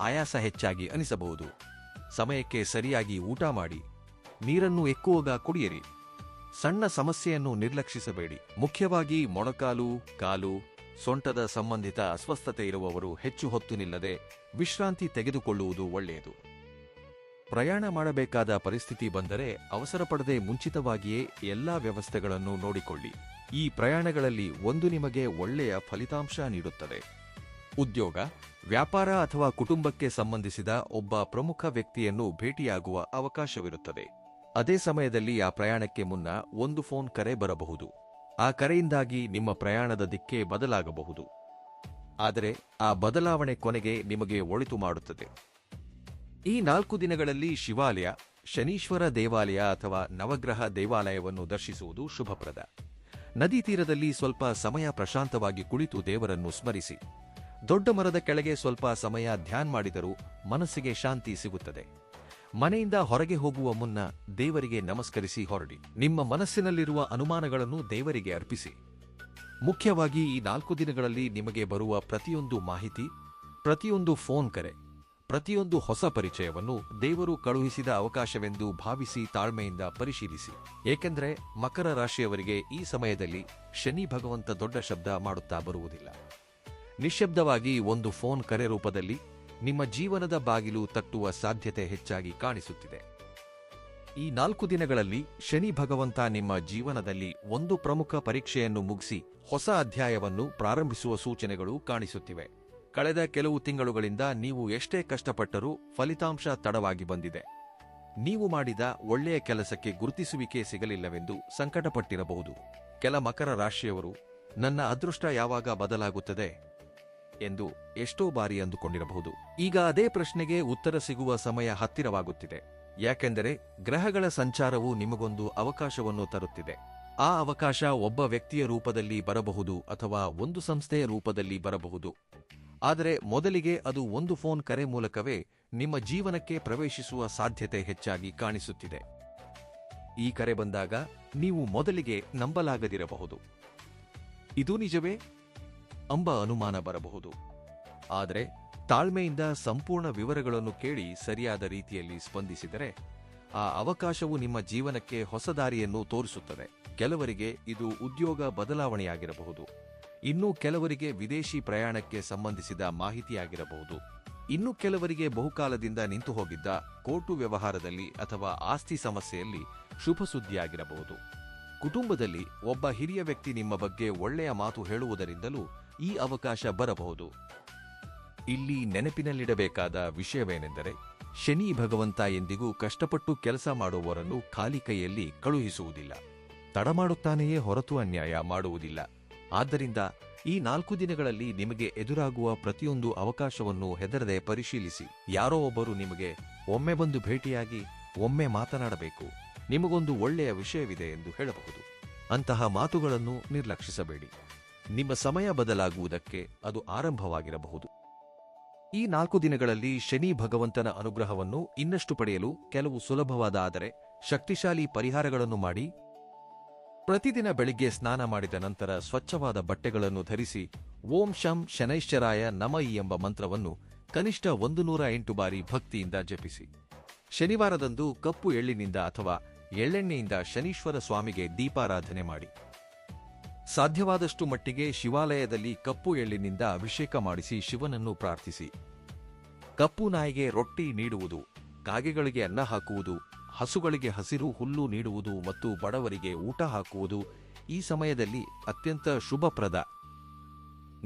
Speaker 1: ಆಯಾಸ ಹೆಚ್ಚಾಗಿ ಅನಿಸಬಹುದು. ಸಮಯಕ್ಕೆ ಸರಿಯಾಗಿ ಊಟ ಮಾಡಿ. ನೀರನ್ನು ಎಕ್ಕುವಾಗ ಕುಡಿಯಿರಿ. ಸಣ್ಣ ಸಮಸ್ಯೆಯನ್ನು ನಿರ್ಲಕ್ಷಿಸಬೇಡಿ. ಮುಖ್ಯವಾಗಿ ಮೊಣಕಾಲು, ಕಾಲು, ಸೊಂಟದ ಸಂಬಂಧಿತ ಅಸ್ವಸ್ಥತೆ ಇರುವವರು ಹೆಚ್ಚು ಹೊತ್ತು ನಿಲ್ಲದೆ ವಿಶ್ರಾಂತಿ ತೆಗೆದುಕೊಳ್ಳುವುದು ಒಳ್ಳೆಯದು. ಪ್ರಯಾಣ ಮಾಡಬೇಕಾದ ಪರಿಸ್ಥಿತಿ ಬಂದರೆ ಅವಸರಪಡದೆ ಮುಂಚಿತವಾಗಿಯೇ ಎಲ್ಲಾ ವ್ಯವಸ್ಥೆಗಳನ್ನು ನೋಡಿಕೊಳ್ಳಿ. ಈ ಪ್ರಯಾಣಗಳಲ್ಲಿ ಒಂದು ನಿಮಗೆ ಒಳ್ಳೆಯ ಫಲಿತಾಂಶ ನೀಡುತ್ತದೆ. ಉದ್ಯೋಗ, ವ್ಯಾಪಾರ ಅಥವಾ ಕುಟುಂಬಕ್ಕೆ ಸಂಬಂಧಿಸಿದ ಒಬ್ಬ ಪ್ರಮುಖ ವ್ಯಕ್ತಿಯನ್ನು ಭೇಟಿಯಾಗುವ ಅವಕಾಶವಿರುತ್ತದೆ. ಅದೇ ಸಮಯದಲ್ಲಿ ಆ ಪ್ರಯಾಣಕ್ಕೆ ಮುನ್ನ ಒಂದು ಫೋನ್ ಕರೆ ಬರಬಹುದು. ಆ ಕರೆಯಿಂದಾಗಿ ನಿಮ್ಮ ಪ್ರಯಾಣದ ದಿಕ್ಕೇ ಬದಲಾಗಬಹುದು. ಆದರೆ ಆ ಬದಲಾವಣೆ ಕೊನೆಗೆ ನಿಮಗೆ ಒಳಿತು ಮಾಡುತ್ತದೆ. ಈ 4 ದಿನಗಳಲ್ಲಿ ಶಿವಾಲಯ, ಶನೀಶ್ವರ ದೇವಾಲಯ ಅಥವಾ ನವಗ್ರಹ ದೇವಾಲಯವನ್ನು ದರ್ಶಿಸುವುದು ಶುಭಪ್ರದ. ನದಿ ತೀರದಲ್ಲಿ ಸ್ವಲ್ಪ ಸಮಯ ಪ್ರಶಾಂತವಾಗಿ ಕುಳಿತು ದೇವರನ್ನು ಸ್ಮರಿಸಿ. ದೊಡ್ಡ ಮರದ ಕೆಳಗೆ ಸ್ವಲ್ಪ ಸಮಯ ಧ್ಯಾನ ಮಾಡಿದರೂ ಮನಸ್ಸಿಗೆ ಶಾಂತಿ ಸಿಗುತ್ತದೆ. ಮನೆಯಿಂದ ಹೊರಗೆ ಹೋಗುವ ಮುನ್ನ ದೇವರಿಗೆ ನಮಸ್ಕರಿಸಿ ಹೊರಡಿ. ನಿಮ್ಮ ಮನಸ್ಸಿನಲ್ಲಿರುವ ಅನುಮಾನಗಳನ್ನು ದೇವರಿಗೆ ಅರ್ಪಿಸಿ. ಮುಖ್ಯವಾಗಿ ಈ 4 ದಿನಗಳಲ್ಲಿ ನಿಮಗೆ ಬರುವ ಪ್ರತಿಯೊಂದು ಮಾಹಿತಿ, ಪ್ರತಿಯೊಂದು ಫೋನ್ ಕರೆ, ಪ್ರತಿಯೊಂದು ಹೊಸ ಪರಿಚಯವನ್ನು ದೇವರು ಕಳುಹಿಸಿದ ಅವಕಾಶವೆಂದು ಭಾವಿಸಿ ತಾಳ್ಮೆಯಿಂದ ಪರಿಶೀಲಿಸಿ. ಏಕೆಂದರೆ ಮಕರ ರಾಶಿಯವರಿಗೆ ಈ ಸಮಯದಲ್ಲಿ ಶನಿ ಭಗವಂತ ದೊಡ್ಡ ಶಬ್ದ ಮಾಡುತ್ತಾ ಬರುವುದಿಲ್ಲ. ನಿಶ್ಶಬ್ದವಾಗಿ ಒಂದು ಫೋನ್ ಕರೆ ರೂಪದಲ್ಲಿ ನಿಮ್ಮ ಜೀವನದ ಬಾಗಿಲು ತಟ್ಟುವ ಸಾಧ್ಯತೆ ಹೆಚ್ಚಾಗಿ ಕಾಣಿಸುತ್ತಿದೆ. ಈ 4 ದಿನಗಳಲ್ಲಿ ಶನಿ ಭಗವಂತ ನಿಮ್ಮ ಜೀವನದಲ್ಲಿ ಒಂದು ಪ್ರಮುಖ ಪರೀಕ್ಷೆಯನ್ನು ಮುಗಿಸಿ ಹೊಸ ಅಧ್ಯಾಯವನ್ನು ಪ್ರಾರಂಭಿಸುವ ಸೂಚನೆಗಳು ಕಾಣಿಸುತ್ತಿವೆ. ಕಳೆದ ಕೆಲವು ತಿಂಗಳುಗಳಿಂದ ನೀವು ಎಷ್ಟೇ ಕಷ್ಟಪಟ್ಟರೂ ಫಲಿತಾಂಶ ತಡವಾಗಿ ಬಂದಿದೆ. ನೀವು ಮಾಡಿದ ಒಳ್ಳೆಯ ಕೆಲಸಕ್ಕೆ ಗುರುತಿಸುವಿಕೆ ಸಿಗಲಿಲ್ಲವೆಂದು ಸಂಕಟಪಟ್ಟಿರಬಹುದು. ಕೆಲ ಮಕರ ರಾಶಿಯವರು ನನ್ನ ಅದೃಷ್ಟ ಯಾವಾಗ ಬದಲಾಗುತ್ತದೆ ಎಂದು ಎಷ್ಟೋ ಬಾರಿ ಅಂದುಕೊಂಡಿರಬಹುದು. ಈಗ ಅದೇ ಪ್ರಶ್ನೆಗೆ ಉತ್ತರ ಸಿಗುವ ಸಮಯ ಹತ್ತಿರವಾಗುತ್ತಿದೆ. ಯಾಕೆಂದರೆ ಗ್ರಹಗಳ ಸಂಚಾರವು ನಿಮಗೊಂದು ಅವಕಾಶವನ್ನು ತರುತ್ತಿದೆ. ಆ ಅವಕಾಶ ಒಬ್ಬ ವ್ಯಕ್ತಿಯ ರೂಪದಲ್ಲಿ ಬರಬಹುದು ಅಥವಾ ಒಂದು ಸಂಸ್ಥೆಯ ರೂಪದಲ್ಲಿ ಬರಬಹುದು. ಆದರೆ ಮೊದಲಿಗೆ ಅದು ಒಂದು ಫೋನ್ ಕರೆ ಮೂಲಕವೇ ನಿಮ್ಮ ಜೀವನಕ್ಕೆ ಪ್ರವೇಶಿಸುವ ಸಾಧ್ಯತೆ ಹೆಚ್ಚಾಗಿ ಕಾಣಿಸುತ್ತಿದೆ. ಈ ಕರೆ ಬಂದಾಗ ನೀವು ಮೊದಲಿಗೆ ನಂಬಲಾಗದಿರಬಹುದು. ಇದು ನಿಜವೇ ಎಂಬ ಅನುಮಾನ ಬರಬಹುದು. ಆದರೆ ತಾಳ್ಮೆಯಿಂದ ಸಂಪೂರ್ಣ ವಿವರಗಳನ್ನು ಕೇಳಿ ಸರಿಯಾದ ರೀತಿಯಲ್ಲಿ ಸ್ಪಂದಿಸಿದರೆ ಆ ಅವಕಾಶವು ನಿಮ್ಮ ಜೀವನಕ್ಕೆ ಹೊಸ ದಾರಿಯನ್ನು ತೋರಿಸುತ್ತದೆ. ಕೆಲವರಿಗೆ ಇದು ಉದ್ಯೋಗ ಬದಲಾವಣೆಯಾಗಿರಬಹುದು. ಇನ್ನು ಕೆಲವರಿಗೆ ವಿದೇಶಿ ಪ್ರಯಾಣಕ್ಕೆ ಸಂಬಂಧಿಸಿದ ಮಾಹಿತಿಯಾಗಿರಬಹುದು. ಇನ್ನು ಕೆಲವರಿಗೆ ಬಹುಕಾಲದಿಂದ ನಿಂತು ಹೋಗಿದ್ದ ಕೋರ್ಟು ವ್ಯವಹಾರದಲ್ಲಿ ಅಥವಾ ಆಸ್ತಿ ಸಮಸ್ಯೆಯಲ್ಲಿ ಶುಭ ಸುದ್ದಿಯಾಗಿರಬಹುದು. ಕುಟುಂಬದಲ್ಲಿ ಒಬ್ಬ ಹಿರಿಯ ವ್ಯಕ್ತಿ ನಿಮ್ಮ ಬಗ್ಗೆ ಒಳ್ಳೆಯ ಮಾತು ಹೇಳುವುದರಿಂದಲೂ ಈ ಅವಕಾಶ ಬರಬಹುದು. ಇಲ್ಲಿ ನೆನಪಿನಲ್ಲಿಡಬೇಕಾದ ವಿಷಯವೇನೆಂದರೆ ಶನಿ ಭಗವಂತ ಎಂದಿಗೂ ಕಷ್ಟಪಟ್ಟು ಕೆಲಸ ಮಾಡುವವರನ್ನು ಖಾಲಿ ಕೈಯಲ್ಲಿ ಕಳುಹಿಸುವುದಿಲ್ಲ. ತಡಮಾಡುತ್ತಾನೆಯೇ ಹೊರತು ಅನ್ಯಾಯ ಮಾಡುವುದಿಲ್ಲ. ಆದ್ದರಿಂದ ಈ 4 ದಿನಗಳಲ್ಲಿ ನಿಮಗೆ ಎದುರಾಗುವ ಪ್ರತಿಯೊಂದು ಅವಕಾಶವನ್ನು ಹೆದರದೆ ಪರಿಶೀಲಿಸಿ. ಯಾರೋ ಒಬ್ಬರು ನಿಮಗೆ ಒಮ್ಮೆ ಬಂದು ಭೇಟಿಯಾಗಿ ಒಮ್ಮೆ ಮಾತನಾಡಬೇಕು, ನಿಮಗೊಂದು ಒಳ್ಳೆಯ ವಿಷಯವಿದೆ ಎಂದು ಹೇಳಬಹುದು. ಅಂತಹ ಮಾತುಗಳನ್ನು ನಿರ್ಲಕ್ಷಿಸಬೇಡಿ. ನಿಮ್ಮ ಸಮಯ ಬದಲಾಗುವುದಕ್ಕೆ ಅದು ಆರಂಭವಾಗಿರಬಹುದು. ಈ 4 ದಿನಗಳಲ್ಲಿ ಶನಿ ಭಗವಂತನ ಅನುಗ್ರಹವನ್ನು ಇನ್ನಷ್ಟು ಪಡೆಯಲು ಕೆಲವು ಸುಲಭವಾದ ಆದರೆ ಶಕ್ತಿಶಾಲಿ ಪರಿಹಾರಗಳನ್ನು ಮಾಡಿ. ಪ್ರತಿದಿನ ಬೆಳಿಗ್ಗೆ ಸ್ನಾನ ಮಾಡಿದ ನಂತರ ಸ್ವಚ್ಛವಾದ ಬಟ್ಟೆಗಳನ್ನು ಧರಿಸಿ ಓಂ ಶಂ ಶನೈಶ್ಚರಾಯ ನಮಃ ಎಂಬ ಮಂತ್ರವನ್ನು ಕನಿಷ್ಠ 108 ಬಾರಿ ಭಕ್ತಿಯಿಂದ ಜಪಿಸಿ. ಶನಿವಾರದಂದು ಕಪ್ಪು ಎಳ್ಳಿನಿಂದ ಅಥವಾ ಎಳ್ಳೆಣ್ಣೆಯಿಂದ ಶನೀಶ್ವರ ಸ್ವಾಮಿಗೆ ದೀಪಾರಾಧನೆ ಮಾಡಿ. ಸಾಧ್ಯವಾದಷ್ಟು ಮಟ್ಟಿಗೆ ಶಿವಾಲಯದಲ್ಲಿ ಕಪ್ಪು ಎಳ್ಳಿನಿಂದ ಅಭಿಷೇಕ ಮಾಡಿಸಿ ಶಿವನನ್ನು ಪ್ರಾರ್ಥಿಸಿ. ಕಪ್ಪು ನಾಯಿಗೆ ರೊಟ್ಟಿ ನೀಡುವುದು, ಕಾಗೆಗಳಿಗೆ ಅನ್ನ ಹಾಕುವುದು, ಹಸುಗಳಿಗೆ ಹಸಿರು ಹುಲ್ಲು ನೀಡುವುದು ಮತ್ತು ಬಡವರಿಗೆ ಊಟ ಹಾಕುವುದು ಈ ಸಮಯದಲ್ಲಿ ಅತ್ಯಂತ ಶುಭಪ್ರದ.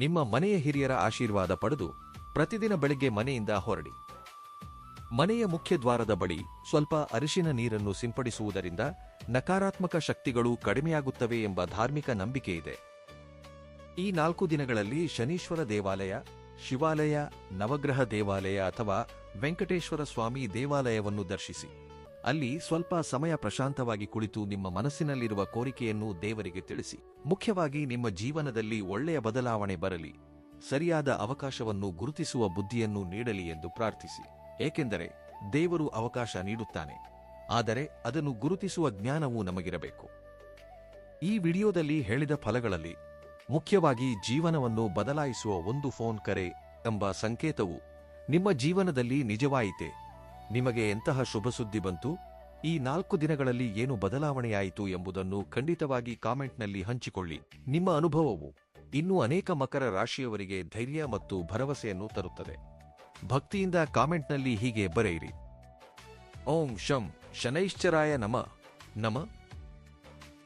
Speaker 1: ನಿಮ್ಮ ಮನೆಯ ಹಿರಿಯರ ಆಶೀರ್ವಾದ ಪಡೆದು ಪ್ರತಿದಿನ ಬೆಳಗ್ಗೆ ಮನೆಯಿಂದ ಹೊರಡಿ. ಮನೆಯ ಮುಖ್ಯ ದ್ವಾರದ ಬಳಿ ಸ್ವಲ್ಪ ಅರಿಶಿನ ನೀರನ್ನು ಸಿಂಪಡಿಸುವುದರಿಂದ ನಕಾರಾತ್ಮಕ ಶಕ್ತಿಗಳು ಕಡಿಮೆಯಾಗುತ್ತವೆ ಎಂಬ ಧಾರ್ಮಿಕ ನಂಬಿಕೆ ಇದೆ. ಈ 4 ದಿನಗಳಲ್ಲಿ ಶನೀಶ್ವರ ದೇವಾಲಯ, ಶಿವಾಲಯ, ನವಗ್ರಹ ದೇವಾಲಯ ಅಥವಾ ವೆಂಕಟೇಶ್ವರ ಸ್ವಾಮಿ ದೇವಾಲಯವನ್ನು ದರ್ಶಿಸಿ. ಅಲ್ಲಿ ಸ್ವಲ್ಪ ಸಮಯ ಪ್ರಶಾಂತವಾಗಿ ಕುಳಿತು ನಿಮ್ಮ ಮನಸ್ಸಿನಲ್ಲಿರುವ ಕೋರಿಕೆಯನ್ನು ದೇವರಿಗೆ ತಿಳಿಸಿ. ಮುಖ್ಯವಾಗಿ ನಿಮ್ಮ ಜೀವನದಲ್ಲಿ ಒಳ್ಳೆಯ ಬದಲಾವಣೆ ಬರಲಿ, ಸರಿಯಾದ ಅವಕಾಶವನ್ನು ಗುರುತಿಸುವ ಬುದ್ಧಿಯನ್ನು ನೀಡಲಿ ಎಂದು ಪ್ರಾರ್ಥಿಸಿ. ಏಕೆಂದರೆ ದೇವರು ಅವಕಾಶ ನೀಡುತ್ತಾನೆ, ಆದರೆ ಅದನ್ನು ಗುರುತಿಸುವ ಜ್ಞಾನವೂ ನಮಗಿರಬೇಕು. ಈ ವಿಡಿಯೋದಲ್ಲಿ ಹೇಳಿದ ಫಲಗಳಲ್ಲಿ ಮುಖ್ಯವಾಗಿ ಜೀವನವನ್ನು ಬದಲಾಯಿಸುವ ಒಂದು ಫೋನ್ ಕರೆ ಎಂಬ ಸಂಕೇತವು ನಿಮ್ಮ ಜೀವನದಲ್ಲಿ ನಿಜವಾಯಿತೆ? ನಿಮಗೆ ಎಂತಹ ಶುಭ ಸುದ್ದಿ ಬಂತು? ಈ 4 ದಿನಗಳಲ್ಲಿ ಏನು ಬದಲಾವಣೆಯಾಯಿತು ಎಂಬುದನ್ನು ಖಂಡಿತವಾಗಿ ಕಾಮೆಂಟ್ನಲ್ಲಿ ಹಂಚಿಕೊಳ್ಳಿ. ನಿಮ್ಮ ಅನುಭವವು ಇನ್ನೂ ಅನೇಕ ಮಕರ ರಾಶಿಯವರಿಗೆ ಧೈರ್ಯ ಮತ್ತು ಭರವಸೆಯನ್ನು ತರುತ್ತದೆ. ಭಕ್ತಿಯಿಂದ ಕಾಮೆಂಟ್ನಲ್ಲಿ ಹೀಗೆ ಬರೆಯಿರಿ: ಓಂ ಶಂ ಶನೈಶ್ಚರಾಯ ನಮಃ.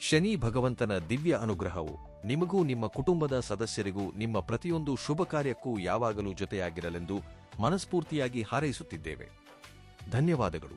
Speaker 1: ಶನಿ ಭಗವಂತನ ದಿವ್ಯ ಅನುಗ್ರಹವು ನಿಮಗೂ ನಿಮ್ಮ ಕುಟುಂಬದ ಸದಸ್ಯರಿಗೂ ನಿಮ್ಮ ಪ್ರತಿಯೊಂದು ಶುಭ ಕಾರ್ಯಕ್ಕೂ ಯಾವಾಗಲೂ ಜೊತೆಯಾಗಿರಲೆಂದು ಮನಸ್ಫೂರ್ತಿಯಾಗಿ ಹಾರೈಸುತ್ತಿದ್ದೇವೆ. ಧನ್ಯವಾದಗಳು.